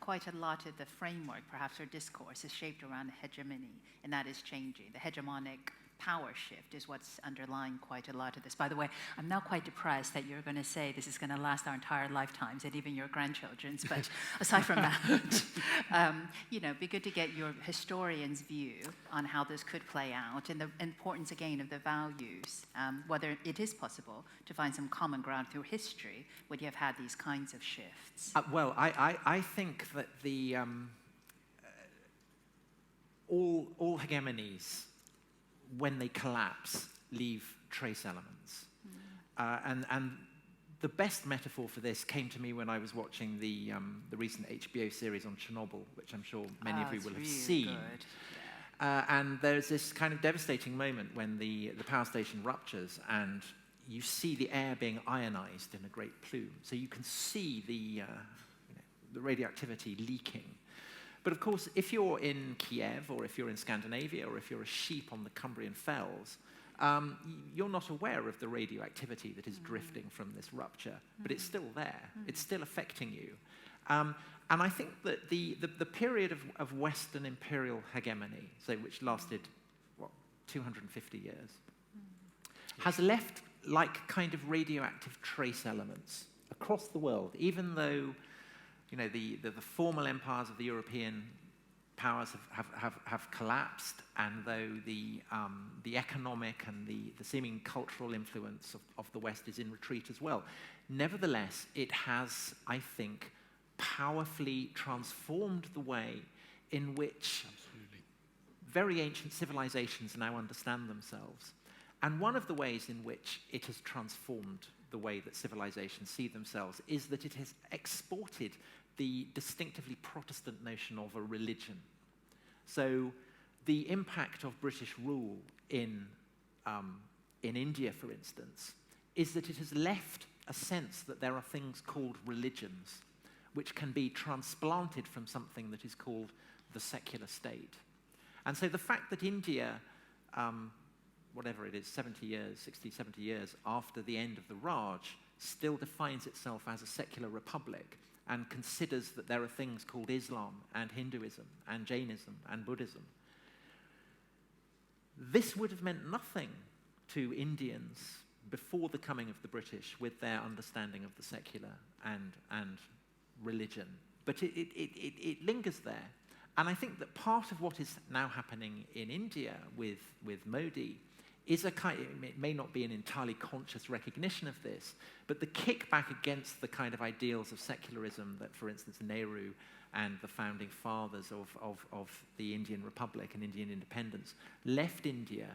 quite a lot of the framework, perhaps, or discourse is shaped around hegemony, and that is changing. The hegemonic power shift is what's underlying quite a lot of this. By the way, I'm now quite depressed that you're going to say this is going to last our entire lifetimes and even your grandchildren's, but aside from that, it'd be good to get your historian's view on how this could play out and the importance, again, of the values, whether it is possible to find some common ground through history when you have had these kinds of shifts. Well, I think that all hegemonies, when they collapse, leave trace elements. And the best metaphor for this came to me when I was watching the recent HBO series on Chernobyl, which I'm sure many of you will have seen. Good. Yeah. And there's this kind of devastating moment when the power station ruptures and you see the air being ionized in a great plume. So you can see the radioactivity leaking. But of course, if you're in Kiev, or if you're in Scandinavia, or if you're a sheep on the Cumbrian fells, you're not aware of the radioactivity that is drifting from this rupture, but it's still there. It's still affecting you. And I think that the period of Western imperial hegemony, say, which lasted, 250 years, has left like kind of radioactive trace elements across the world, even though the formal empires of the European powers have collapsed, and though the economic and the seeming cultural influence of the West is in retreat as well. Nevertheless, it has, I think, powerfully transformed the way in which very ancient civilizations now understand themselves. And one of the ways in which it has transformed the way that civilizations see themselves is that it has exported the distinctively Protestant notion of a religion. So the impact of British rule in India, for instance, is that it has left a sense that there are things called religions which can be transplanted from something that is called the secular state. And so the fact that India, whatever it is, 60, 70 years after the end of the Raj, still defines itself as a secular republic and considers that there are things called Islam and Hinduism and Jainism and Buddhism. This would have meant nothing to Indians before the coming of the British with their understanding of the secular and religion. But it lingers there. And I think that part of what is now happening in India with Modi is it may not be an entirely conscious recognition of this, but the kickback against the kind of ideals of secularism that, for instance, Nehru and the founding fathers of the Indian Republic and Indian independence left India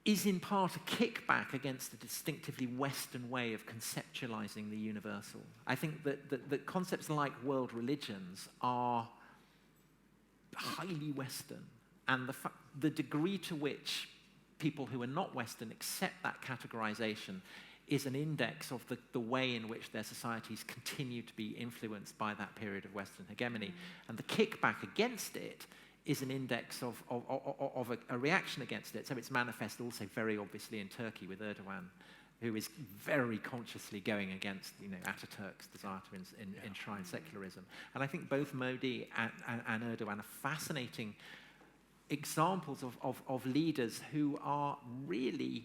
is in part a kickback against a distinctively Western way of conceptualizing the universal. I think that concepts like world religions are highly Western, and the degree to which people who are not Western accept that categorization is an index of the way in which their societies continue to be influenced by that period of Western hegemony. And the kickback against it is an index of a reaction against it. So it's manifest also very obviously in Turkey with Erdogan, who is very consciously going against Ataturk's desire to enshrine secularism. And I think both Modi and Erdogan are fascinating examples of leaders who are really,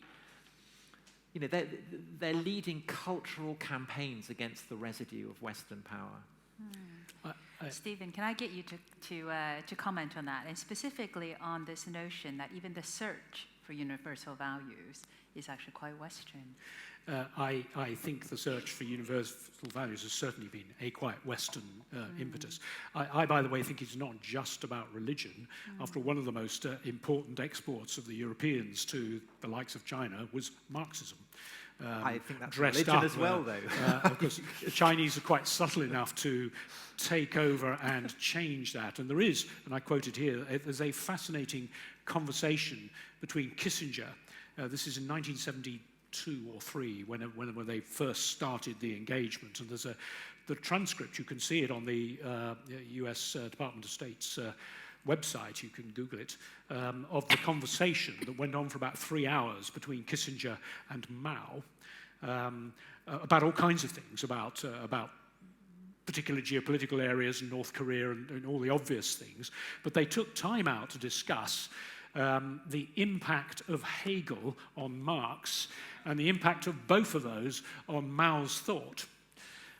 they're leading cultural campaigns against the residue of Western power. Stephen, can I get you to comment on that, and specifically on this notion that even the search for universal values is actually quite Western. I think the search for universal values has certainly been a quite Western impetus. I, by the way, think it's not just about religion. After all, one of the most important exports of the Europeans to the likes of China was Marxism. I think that's dressed religion up, as well, though. Of course, the Chinese are quite subtle enough to take over and change that. And there is, and I quote it here, there's a fascinating conversation between Kissinger. This is in 1972 or 3, when they first started the engagement. And there's the transcript, you can see it on the US Department of State's website, you can Google it, of the conversation that went on for about 3 hours between Kissinger and Mao about all kinds of things, about particular geopolitical areas in North Korea and all the obvious things. But they took time out to discuss the impact of Hegel on Marx and the impact of both of those on Mao's thought.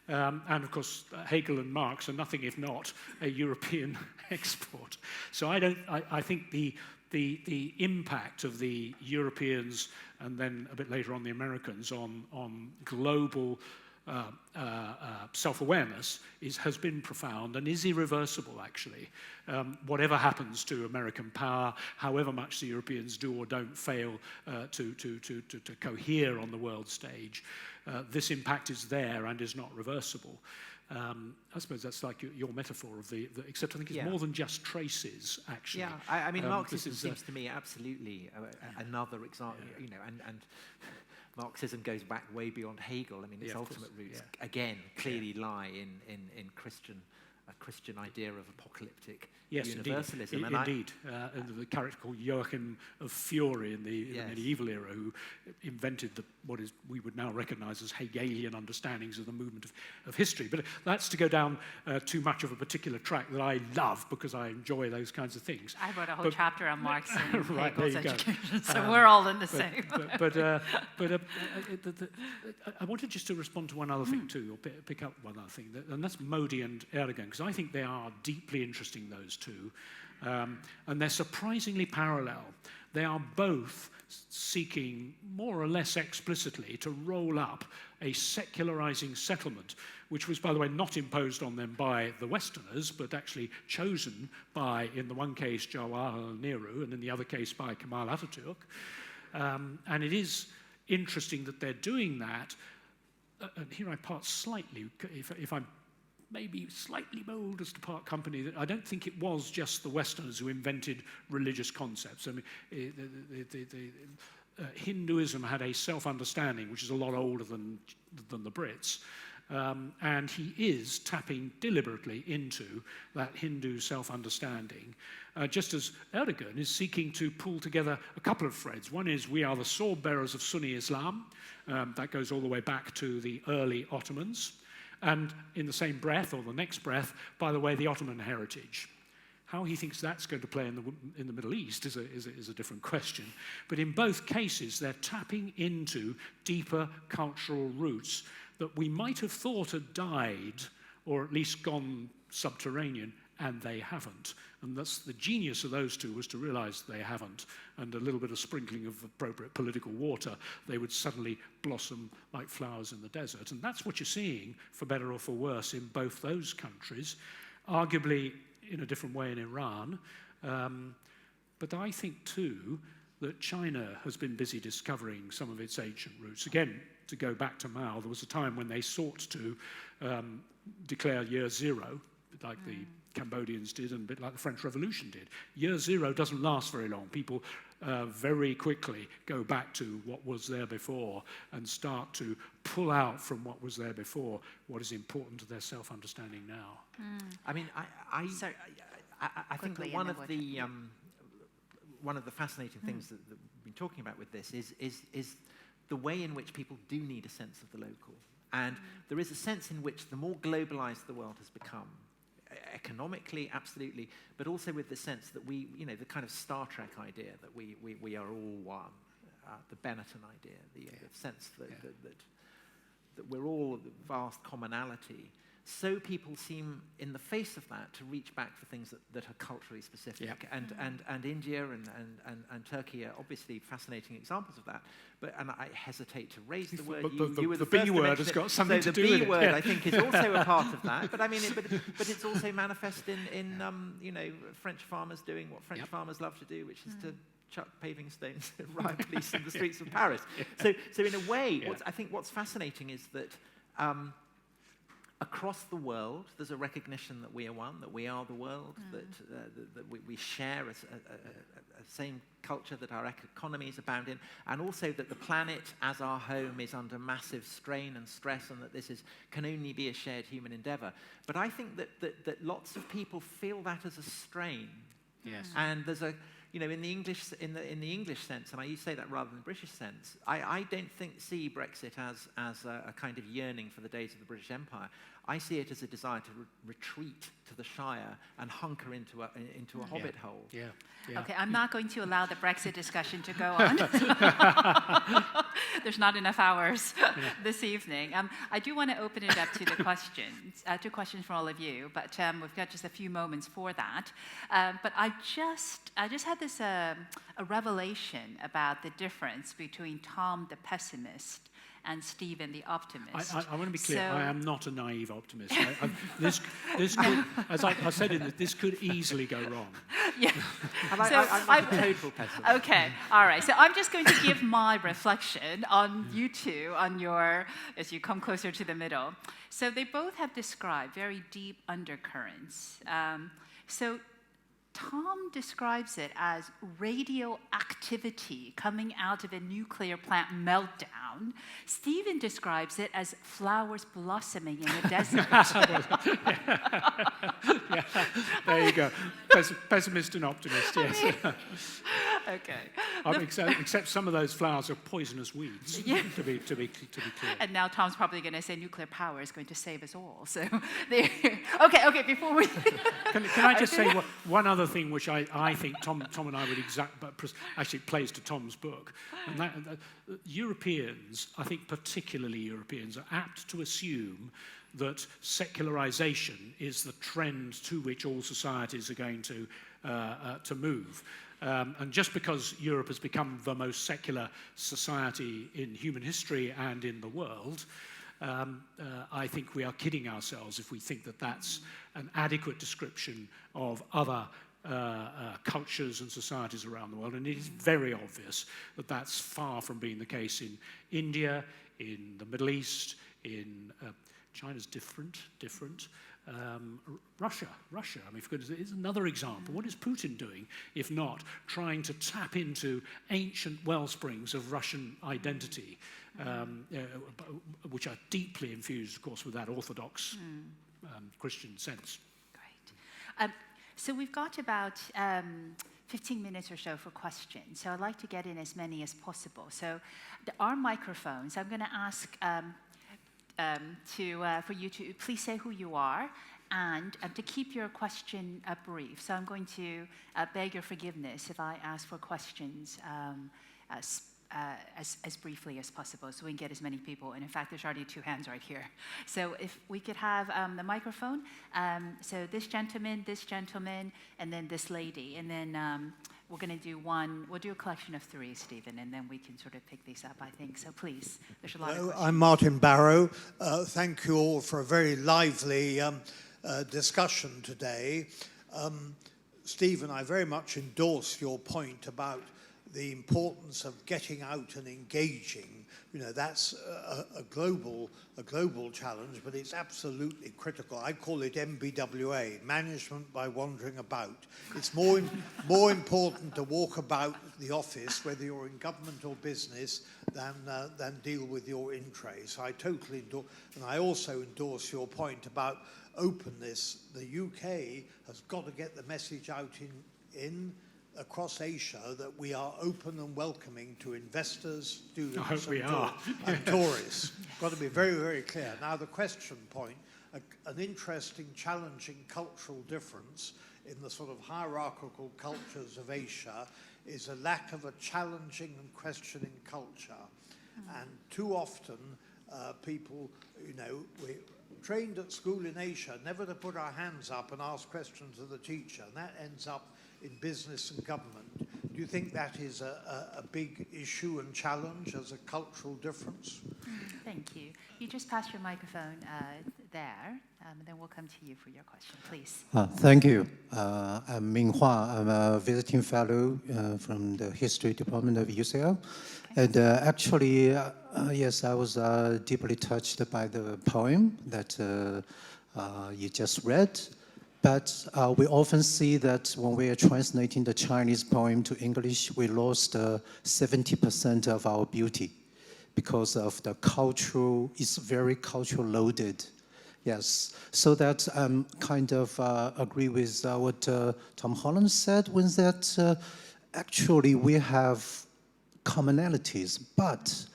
And of course, Hegel and Marx are nothing if not a European export. So I think the impact of the Europeans and then a bit later on the Americans on global self-awareness has been profound and is irreversible, actually. Whatever happens to American power, however much the Europeans do or don't fail to cohere on the world stage, this impact is there and is not reversible. I suppose that's like your metaphor of except I think it's more than just traces, actually. Yeah, I mean, Marxism seems to me absolutely another example, you know, and Marxism goes back way beyond Hegel. I mean, its ultimate roots, again, clearly lie in a Christian idea of apocalyptic universalism. Indeed. And the character called Joachim of Fiore in the medieval era, who invented what we would now recognize as Hegelian understandings of the movement of history. But that's to go down too much of a particular track that I love, because I enjoy those kinds of things. I wrote a whole chapter on Marx and right, Hegel's education, so we're all in the same. But I wanted just to respond to one other thing too, or pick up one other thing, and that's Modi and Erdogan, because I think they are deeply interesting, those two, and they're surprisingly parallel. They are both seeking, more or less explicitly, to roll up a secularizing settlement, which was, by the way, not imposed on them by the Westerners, but actually chosen by, in the one case, Jawaharlal Nehru, and in the other case, by Kemal Ataturk. And it is interesting that they're doing that. And here I part slightly, if I'm maybe slightly bold as to part company, that I don't think it was just the Westerners who invented religious concepts. I mean, Hinduism had a self-understanding which is a lot older than the Brits, and he is tapping deliberately into that Hindu self-understanding, just as Erdogan is seeking to pull together a couple of threads. One is, we are the sword-bearers of Sunni Islam. That goes all the way back to the early Ottomans. And in the same breath, or the next breath, by the way, the Ottoman heritage. How he thinks that's going to play in the Middle East is a different question. But in both cases, they're tapping into deeper cultural roots that we might have thought had died, or at least gone subterranean, and they haven't. And that's the genius of those two, was to realize they haven't. And a little bit of sprinkling of appropriate political water, they would suddenly blossom like flowers in the desert. And that's what you're seeing, for better or for worse, in both those countries, arguably in a different way in Iran. But I think, too, that China has been busy discovering some of its ancient roots. Again, to go back to Mao, there was a time when they sought to declare year zero, like the Cambodians did, and a bit like the French Revolution did. Year zero doesn't last very long. People very quickly go back to what was there before and start to pull out from what was there before what is important to their self-understanding now. I mean, I think that one of the fascinating things that we've been talking about with this is the way in which people do need a sense of the local. And there is a sense in which the more globalized the world has become, economically, absolutely, but also with the sense that we, you know, the kind of Star Trek idea that we are all one, the Benetton idea, the sense that we're all vast commonality, so people seem, in the face of that, to reach back for things that are culturally specific. Yep. And India and Turkey are obviously fascinating examples of that. And I hesitate to raise the word. You were the B first to word mention has it. got something so to do with it. the B word, Yeah. I think, is also a part of that. But I mean, but it's also manifest in you know, French farmers doing what French farmers love to do, which is to chuck paving stones at riot police in the streets of Paris. So in a way, I think what's fascinating is that across the world, there's a recognition that we are one, that we are the world, that we share a same culture, that our economies abound in, and also that the planet as our home is under massive strain and stress, and that this can only be a shared human endeavor. But I think that lots of people feel that as a strain. Yes. And there's a, you know, in the English sense, and I say that rather than the British sense, I don't see Brexit as a kind of yearning for the days of the British Empire. I see it as a desire to retreat to the Shire and hunker into a hobbit hole. Yeah. Yeah. Okay, I'm not going to allow the Brexit discussion to go on. There's not enough hours this evening. I do want to open it up to the questions, two questions from all of you, but we've got just a few moments for that. But I just had this a revelation about the difference between Tom the pessimist and Stephen the optimist. I want to be clear. So, I am not a naive optimist. This could, as I said in this could easily go wrong. yeah. And So I'm not a total pessimist. Okay, all right. So I'm just going to give my reflection on you two, on your, as you come closer to the middle. So they both have described very deep undercurrents. So Tom describes it as radioactivity coming out of a nuclear plant meltdown. Stephen describes it as flowers blossoming in the desert. Yeah, there you go. Pessimist and optimist, yes. Okay. Except some of those flowers are poisonous weeds, to be clear. And now Tom's probably going to say nuclear power is going to save us all. So, there. Okay, before we... Can I just say one other thing which I think Tom and I would actually plays to Tom's book. And that Europeans, I think particularly Europeans, are apt to assume that secularization is the trend to which all societies are going to move. And just because Europe has become the most secular society in human history and in the world, I think we are kidding ourselves if we think that that's an adequate description of other cultures and societies around the world. And it is very obvious that that's far from being the case in India, in the Middle East, in China's different. Russia. I mean, for goodness, it's another example. What is Putin doing, if not trying to tap into ancient wellsprings of Russian identity, which are deeply infused, of course, with that Orthodox Christian sense? Great. So we've got about 15 minutes or so for questions. So I'd like to get in as many as possible. So there are microphones. I'm going to ask for you to please say who you are and to keep your question brief. So I'm going to beg your forgiveness if I ask for questions as briefly as possible so we can get as many people. And in fact, there's already two hands right here. So if we could have the microphone. So this gentleman, and then this lady. And then we're going to do we'll do a collection of three, Stephen, and then we can sort of pick these up, I think. So please, there's a lot of questions. I'm Martin Barrow. Thank you all for a very lively discussion today. Stephen, I very much endorse your point about the importance of getting out and engaging. You know, that's a global challenge, but it's absolutely critical. I call it MBWA, management by wandering about. It's more important to walk about the office, whether you're in government or business, than deal with your in tray. So I totally endorse, and I also endorse your point about openness. The UK has got to get the message out across Asia that we are open and welcoming to investors, students, and tourists. Got to be very, very clear. Now, the question point, an interesting, challenging cultural difference in the sort of hierarchical cultures of Asia is a lack of a challenging and questioning culture. And too often, people, we're trained at school in Asia never to put our hands up and ask questions of the teacher, and that ends up in business and government. Do you think that is a big issue and challenge as a cultural difference? Thank you. You just pass your microphone there, and then we'll come to you for your question, please. Thank you. I'm Ming Hua. I'm a visiting fellow from the History Department of UCL. Okay. And actually, yes, I was deeply touched by the poem that you just read. But we often see that when we are translating the Chinese poem to English, we lost 70% of our beauty because of the cultural, it's very cultural loaded. Yes, so that kind of agree with what Tom Holland said, when that actually we have commonalities, but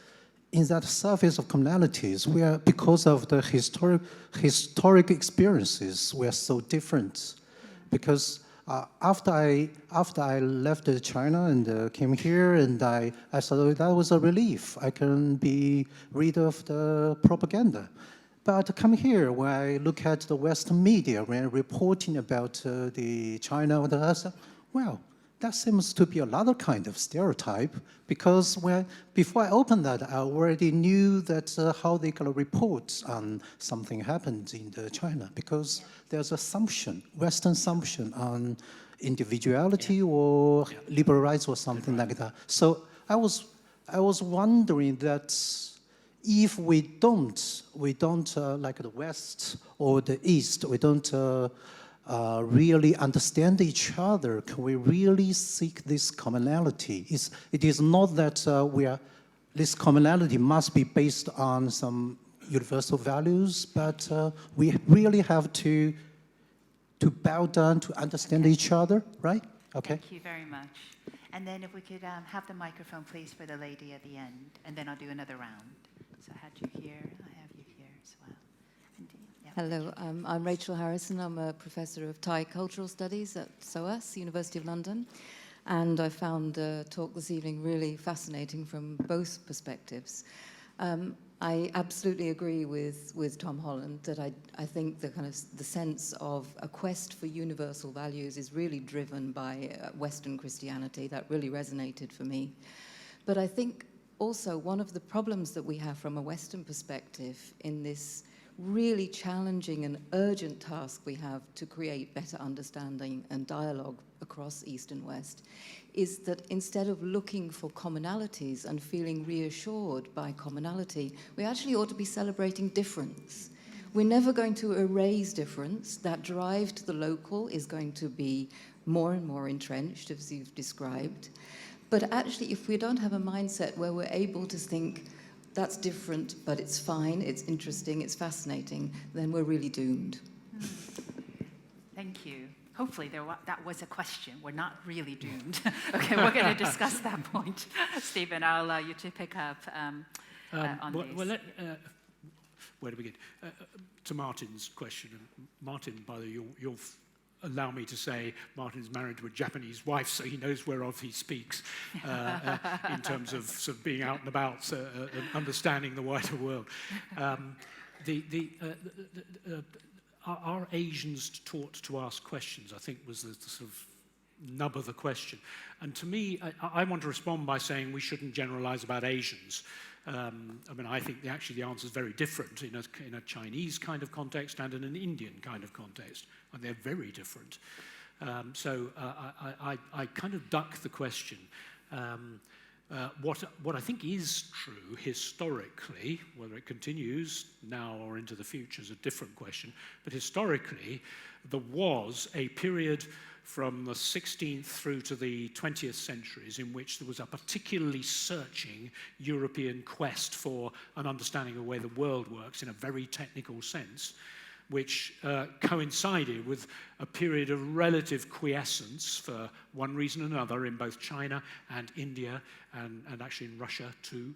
in that surface of commonalities, we are, because of the historic experiences, we are so different. Because after I left China and came here, and I thought that was a relief. I can be rid of the propaganda. But to come here, when I look at the Western media, when reporting about the China, well, that seems to be another kind of stereotype, because before I opened that, I already knew that how they can report on something happened in China, because there's assumption, Western assumption on individuality or liberal rights or something like that. So I was wondering that if we don't like the West or the East, we don't really understand each other, can we really seek this commonality? It is not that this commonality must be based on some universal values, but we really have to bow down to understand each other, right? Okay. Thank you very much. And then if we could have the microphone, please, for the lady at the end, and then I'll do another round. So I had you here, I have you here as well. Hello, I'm Rachael Harris, and I'm a professor of Thai Cultural Studies at SOAS, University of London. And I found the talk this evening really fascinating from both perspectives. I absolutely agree with Tom Holland that I think the sense of a quest for universal values is really driven by Western Christianity. That really resonated for me. But I think also one of the problems that we have from a Western perspective in this really challenging and urgent task we have to create better understanding and dialogue across East and West is that instead of looking for commonalities and feeling reassured by commonality, we actually ought to be celebrating difference. We're never going to erase difference. That drive to the local is going to be more and more entrenched, as you've described. But actually, if we don't have a mindset where we're able to think, that's different, but it's fine, it's interesting, it's fascinating, then we're really doomed. Thank you. Hopefully that was a question. We're not really doomed. Okay, we're going to discuss that point. Stephen, I'll allow you to pick up on this. Well, where to begin? To Martin's question. Martin, by the way, you'll allow me to say Martin's married to a Japanese wife, so he knows whereof he speaks in terms of sort of being out and about and understanding the wider world. Are Asians taught to ask questions, I think was the sort of nub of the question. And to me, I want to respond by saying we shouldn't generalize about Asians. I mean, I think actually the answer is very different in a Chinese kind of context and in an Indian kind of context. And they're very different. So I kind of duck the question. What I think is true historically, whether it continues now or into the future is a different question, but historically there was a period from the 16th through to the 20th centuries in which there was a particularly searching European quest for an understanding of the way the world works in a very technical sense, which coincided with a period of relative quiescence for one reason or another in both China and India and actually in Russia too,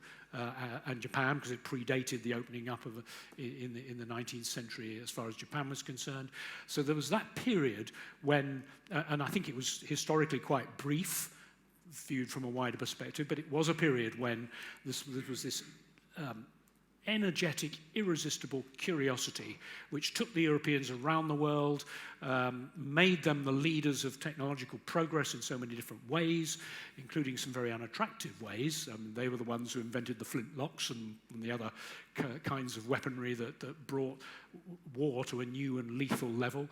and Japan, because it predated the opening up of in the 19th century as far as Japan was concerned. So there was that period when, and I think it was historically quite brief, viewed from a wider perspective, but it was a period when there was this energetic, irresistible curiosity which took the Europeans around the world, made them the leaders of technological progress in so many different ways, including some very unattractive ways. They were the ones who invented the flintlocks and the other kinds of weaponry that brought war to a new and lethal level.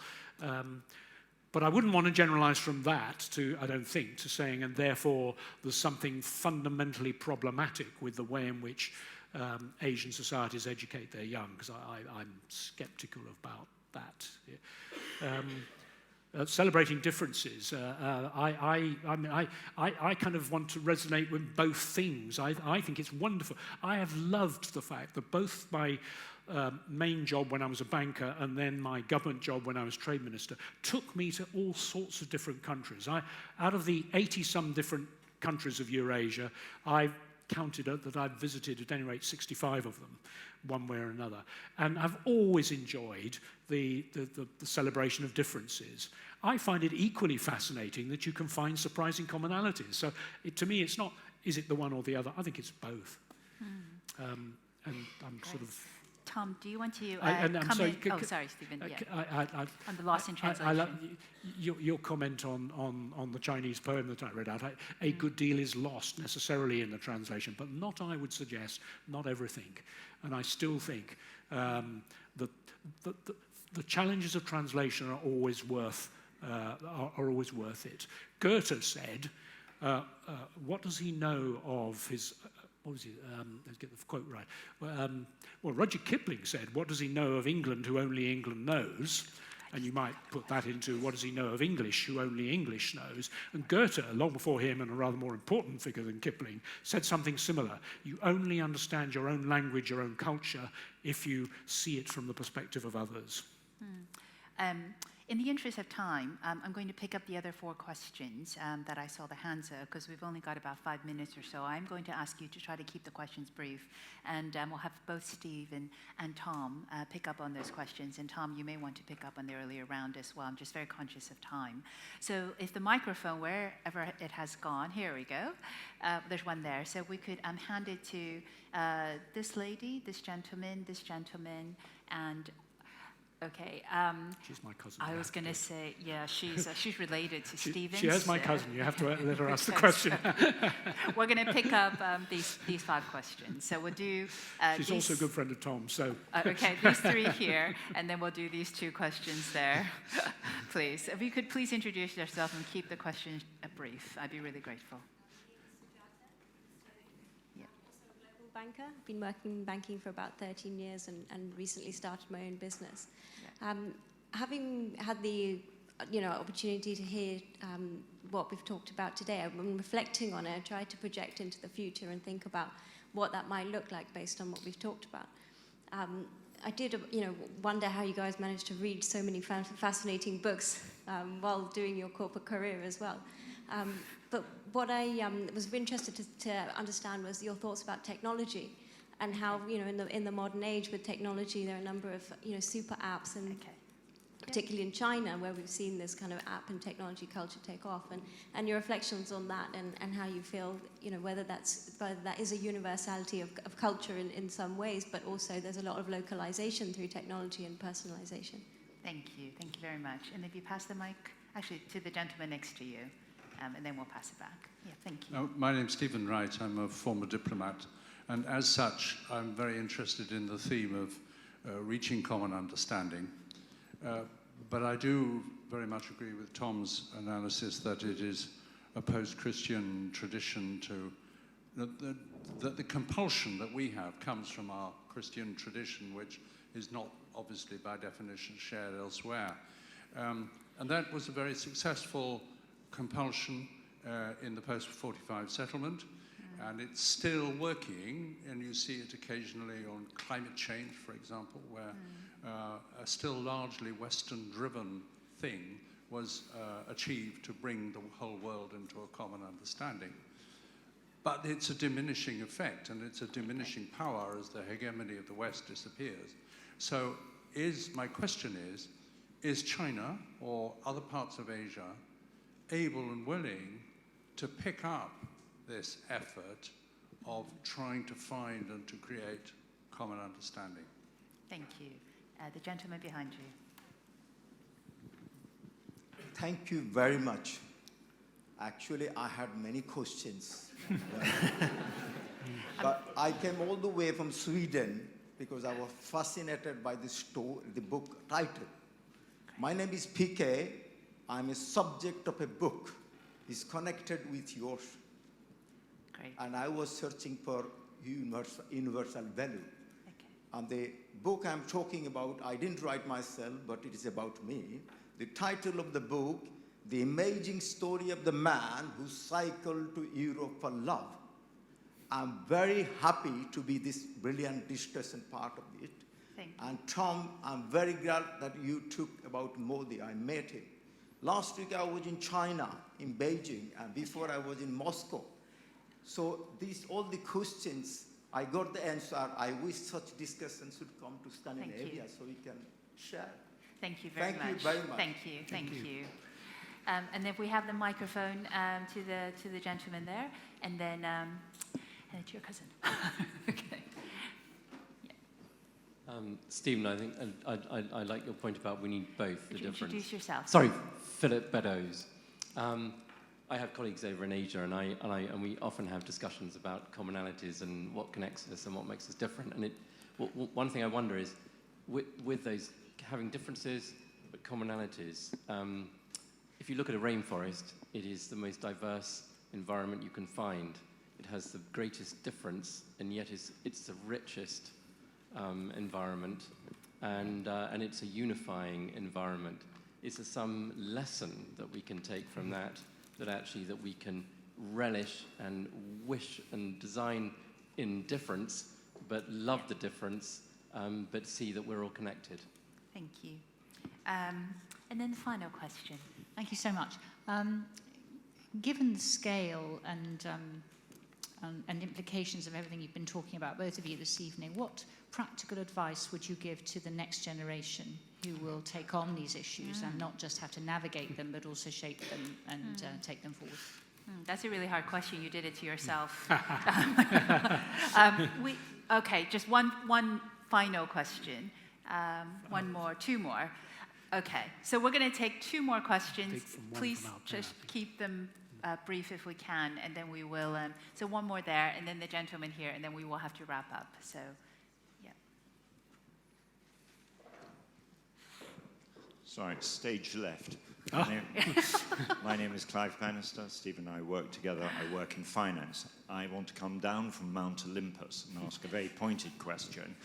But I wouldn't want to generalize from that to, I don't think, to saying, and therefore there's something fundamentally problematic with the way in which Asian societies educate their young, because I'm skeptical about that. Celebrating differences, I kind of want to resonate with both things. I think it's wonderful. I have loved the fact that both my main job when I was a banker and then my government job when I was trade minister took me to all sorts of different countries. Out of the 80-some different countries of Eurasia, I've counted that I've visited at any rate 65 of them, one way or another. And I've always enjoyed the celebration of differences. I find it equally fascinating that you can find surprising commonalities. So to me, it's not, is it the one or the other? I think it's both. And I'm sort of... Tom, do you want to sorry, sorry, Stephen. Yeah. On the loss in translation. I love your comment on the Chinese poem that I read out. A good deal is lost necessarily in the translation, but not, I would suggest, not everything. And I still think that the challenges of translation are always worth it. Goethe said, what does he know of his... What was he? Let's get the quote right. Well, Rudyard Kipling said, what does he know of England who only England knows? And you might put that into, what does he know of English who only English knows? And Goethe, long before him, and a rather more important figure than Kipling, said something similar. You only understand your own language, your own culture, if you see it from the perspective of others. In the interest of time, I'm going to pick up the other 4 questions that I saw the hands of, because we've only got about 5 minutes or so. I'm going to ask you to try to keep the questions brief, and we'll have both Steve and Tom pick up on those questions. And Tom, you may want to pick up on the earlier round as well. I'm just very conscious of time. So if the microphone, wherever it has gone, here we go. There's one there. So we could hand it to this lady, this gentleman, and... Okay. She's my cousin. I was going to say, yeah, she's related to Stephen. She is my cousin. You have to let her ask the question. We're going to pick up these 5 questions. So we'll do. She's also a good friend of Tom. So. Okay, these 3 here, and then we'll do these 2 questions there. Please, if you could please introduce yourself and keep the questions brief, I'd be really grateful. Banker. I've been working in banking for about 13 years and recently started my own business. Yeah. Having had the opportunity to hear what we've talked about today, I'm reflecting on it. I try to project into the future and think about what that might look like based on what we've talked about. I did wonder how you guys managed to read so many fascinating books while doing your corporate career as well. But what I was interested to understand was your thoughts about technology and how, in the modern age with technology, there are a number of, super apps, and particularly in China, where we've seen this kind of app and technology culture take off, and your reflections on that and how you feel, whether that is a universality of culture in some ways, but also there's a lot of localization through technology and personalization. Thank you very much. And if you pass the mic, actually, to the gentleman next to you. And then we'll pass it back. Yeah, thank you. My name's Stephen Wright. I'm a former diplomat. And as such, I'm very interested in the theme of reaching common understanding. But I do very much agree with Tom's analysis that it is a post-Christian tradition that the compulsion that we have comes from our Christian tradition, which is not obviously by definition shared elsewhere. And that was a very successful compulsion in the post-45 settlement, and it's still working, and you see it occasionally on climate change, for example, where a still largely Western-driven thing was achieved to bring the whole world into a common understanding. But it's a diminishing effect, and it's a diminishing power as the hegemony of the West disappears. So my question is China or other parts of Asia able and willing to pick up this effort of trying to find and to create common understanding. Thank you. The gentleman behind you. Thank you very much. Actually, I had many questions. But I came all the way from Sweden because I was fascinated by the book title. My name is PK. I'm a subject of a book. It's connected with yours. Great. And I was searching for universal value. Okay. And the book I'm talking about, I didn't write myself, but it is about me. The title of the book, The Amazing Story of the Man Who Cycled to Europe for Love. I'm very happy to be this brilliant discussion part of it. Thank you. And Tom, I'm very glad that you took about Modi. I met him. Last week I was in China, in Beijing, and before I was in Moscow. So all the questions, I got the answer. I wish such discussions should come to Scandinavia so we can share. Thank you very much. Thank you very much. Thank you. Thank you. And if we have the microphone to the gentleman there, and then it's your cousin. Okay. Stephen, I think I like your point about we need both. Would the you difference. introduce yourself? Sorry, Philip Beddoes. I have colleagues over in Asia, and we often have discussions about commonalities and what connects us and what makes us different. And one thing I wonder is, with those having differences but commonalities, if you look at a rainforest, it is the most diverse environment you can find. It has the greatest difference, and yet it's the richest environment, and it's a unifying environment. Is there some lesson that we can take from that we can relish and wish and design in difference, but love the difference, but see that we're all connected? Thank you. And then the final question. Thank you so much. Given the scale and implications of everything you've been talking about, both of you this evening, what practical advice would you give to the next generation who will take on these issues and not just have to navigate them, but also shape them and take them forward? That's a really hard question. You did it to yourself. Okay, just one final question. Two more. Okay, so we're going to take two more questions. Please just keep them brief if we can, and then we will. So one more there, and then the gentleman here, and then we will have to wrap up. So, yeah. Sorry, stage left. My name is Clive Bannister. Steve and I work together. I work in finance. I want to come down from Mount Olympus and ask a very pointed question.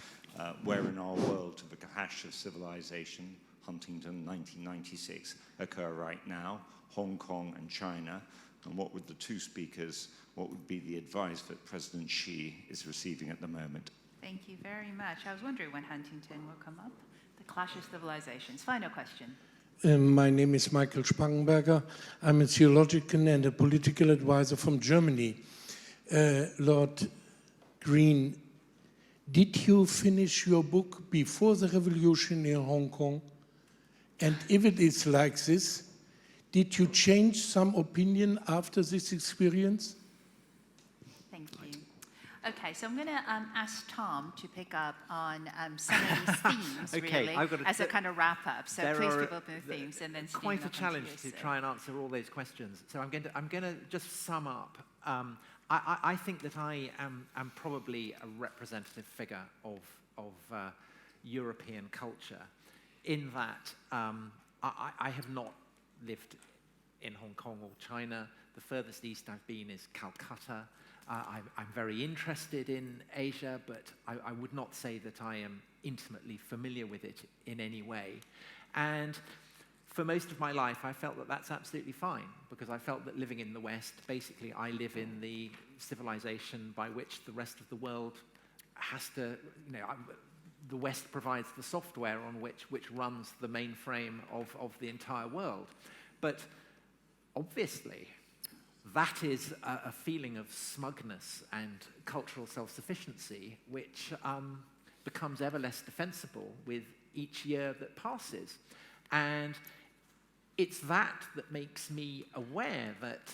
Where in our world do the clash of civilization, Huntington 1996, occur right now, Hong Kong and China? And what would be the advice that President Xi is receiving at the moment? Thank you very much. I was wondering when Huntington will come up. The clash of civilizations. Final question. My name is Michael Spangenberger. I'm a theological and a political advisor from Germany. Lord Green, did you finish your book before the revolution in Hong Kong? And if it is like this, did you change some opinion after this experience? Thank you. Okay, so I'm going to ask Tom to pick up on some of these themes, Okay, really, as a kind of wrap-up. So please pick up the themes, and then Steve, quite a I'll come challenge to you, to try and answer all those questions. So I'm going to just sum up. I think that I am probably a representative figure of European culture, in that I have not lived in Hong Kong or China. The furthest east I've been is Calcutta. I'm very interested in Asia, but I would not say that I am intimately familiar with it in any way. And for most of my life, I felt that that's absolutely fine, because I felt that living in the West, basically I live in the civilization by which the rest of the world has to, the West provides the software on which runs the mainframe of the entire world. But obviously, that is a feeling of smugness and cultural self-sufficiency, which becomes ever less defensible with each year that passes. And it's that makes me aware that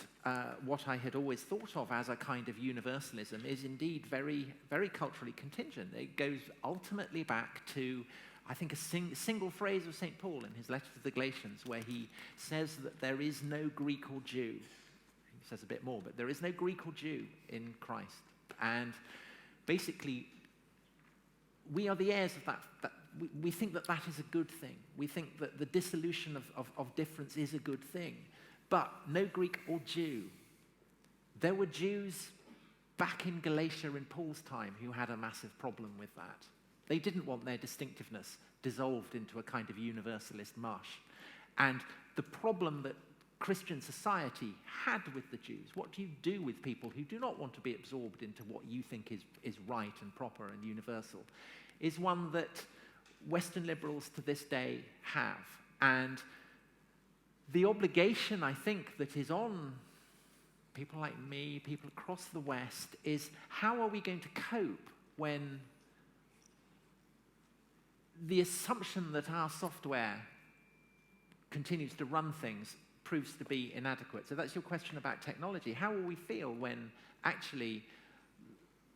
what I had always thought of as a kind of universalism is indeed very, very culturally contingent. It goes ultimately back to, I think, a single phrase of St. Paul in his letter to the Galatians, where he says that there is no Greek or Jew. He says a bit more, but there is no Greek or Jew in Christ. And basically, we are the heirs of that. We think that that is a good thing. We think that the dissolution of difference is a good thing. But no Greek or Jew. There were Jews back in Galatia in Paul's time who had a massive problem with that. They didn't want their distinctiveness dissolved into a kind of universalist mush. And the problem that Christian society had with the Jews, what do you do with people who do not want to be absorbed into what you think is right and proper and universal, is one that Western liberals to this day have. And the obligation, I think, that is on people like me, people across the West, is how are we going to cope when the assumption that our software continues to run things proves to be inadequate? So that's your question about technology. How will we feel when actually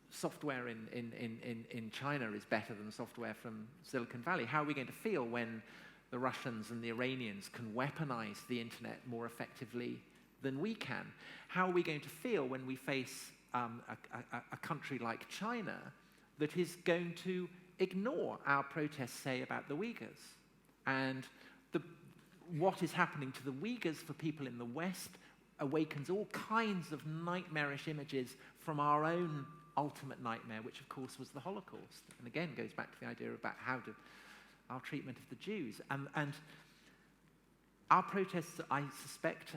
software in China is better than software from Silicon Valley? How are we going to feel when the Russians and the Iranians can weaponize the internet more effectively than we can? How are we going to feel when we face a country like China that is going to ignore our protests, say, about the Uyghurs? And what is happening to the Uyghurs for people in the West awakens all kinds of nightmarish images from our own ultimate nightmare, which of course was the Holocaust. And again, goes back to the idea about our treatment of the Jews. And our protests, I suspect,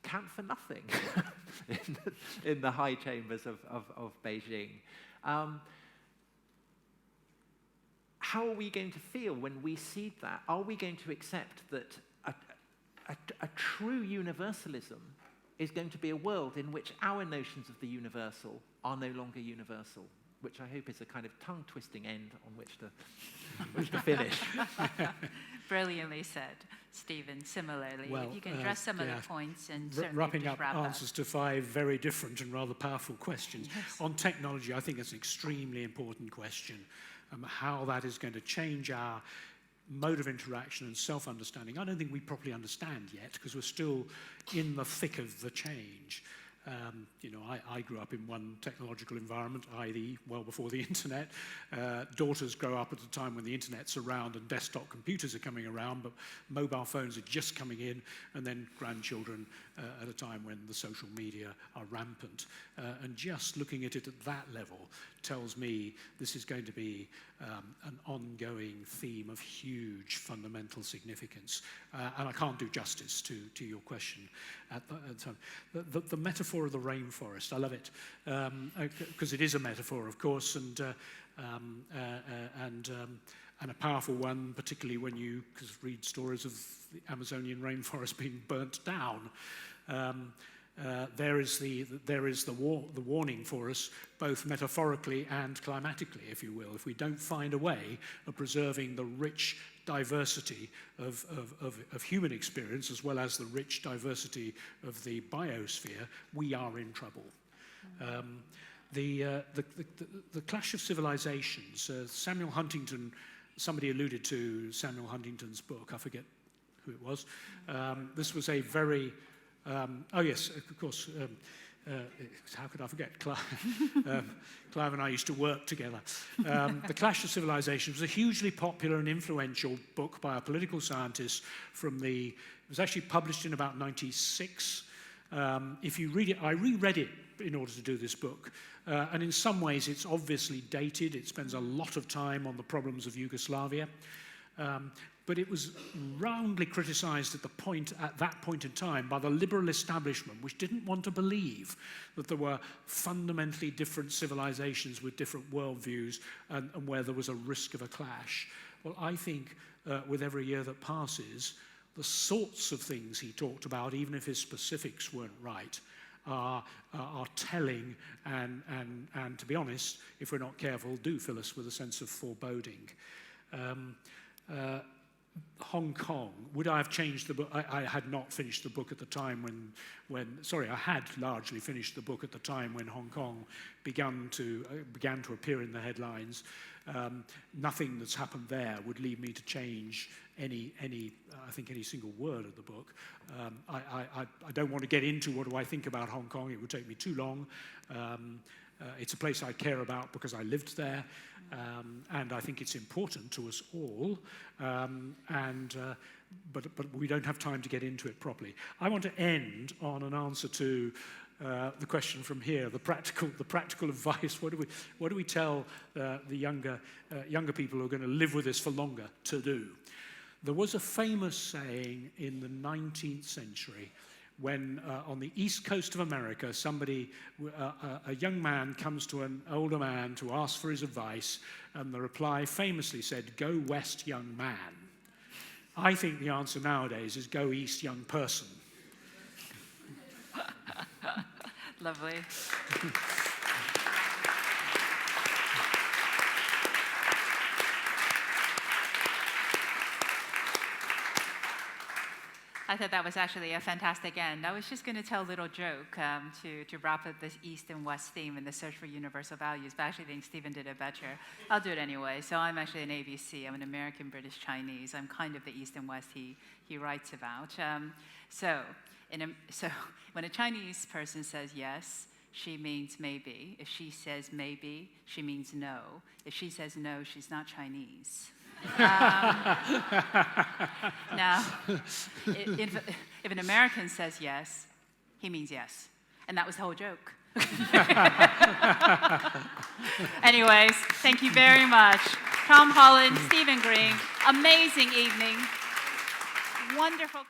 count for nothing in the high chambers of Beijing. How are we going to feel when we see that? Are we going to accept that a true universalism is going to be a world in which our notions of the universal are no longer universal? Which I hope is a kind of tongue-twisting end on which to finish. Brilliantly said, Stephen. Similarly, well, if you can address some of the points and certainly wrapping just up wrap answers to 5 very different and rather powerful questions. Yes. On technology, I think it's an extremely important question. How that is going to change our mode of interaction and self-understanding. I don't think we properly understand yet, because we're still in the thick of the change. I grew up in one technological environment, i.e. well before the internet. Daughters grow up at a time when the internet's around and desktop computers are coming around, but mobile phones are just coming in, and then grandchildren at a time when the social media are rampant. And just looking at it at that level tells me this is going to be an ongoing theme of huge fundamental significance. And I can't do justice to your question at the time. The metaphor of the rainforest, I love it, because it is a metaphor, of course, and a powerful one, particularly when you read stories of the Amazonian rainforest being burnt down. There is the warning for us, both metaphorically and climatically, if you will. If we don't find a way of preserving the rich diversity of human experience, as well as the rich diversity of the biosphere, we are in trouble. The clash of civilizations, Samuel Huntington, somebody alluded to Samuel Huntington's book, I forget who it was. This was a very... oh yes, of course, how could I forget? Clive and I used to work together. The Clash of Civilizations was a hugely popular and influential book by a political scientist it was actually published in about 96. If you read it, I reread it in order to do this book. And in some ways it's obviously dated. It spends a lot of time on the problems of Yugoslavia. But it was roundly criticized at that point in time by the liberal establishment, which didn't want to believe that there were fundamentally different civilizations with different worldviews and where there was a risk of a clash. Well, I think with every year that passes, the sorts of things he talked about, even if his specifics weren't right, are telling and to be honest, if we're not careful, do fill us with a sense of foreboding. Hong Kong, would I have changed the book? I had not finished the book at the time I had largely finished the book at the time when Hong Kong began to appear in the headlines. Nothing that's happened there would lead me to change any single word of the book. I don't want to get into what do I think about Hong Kong. It would take me too long. It's a place I care about because I lived there, and I think it's important to us all. But we don't have time to get into it properly. I want to end on an answer to the question from here: the practical advice. What do we tell the younger people who are going to live with this for longer to do? There was a famous saying in the 19th century when on the east coast of America, a young man comes to an older man to ask for his advice, and the reply famously said, "Go west, young man." I think the answer nowadays is go east, young person. Lovely. I thought that was actually a fantastic end. I was just going to tell a little joke to wrap up this East and West theme in the search for universal values, but I actually think Stephen did it better. I'll do it anyway. So I'm actually an ABC. I'm an American British Chinese. I'm kind of the East and West he writes about. So when a Chinese person says yes, she means maybe. If she says maybe, she means no. If she says no, she's not Chinese. Now, if an American says yes, he means yes. And that was the whole joke. Anyways, thank you very much. Tom Holland, Stephen Green, amazing evening. Wonderful.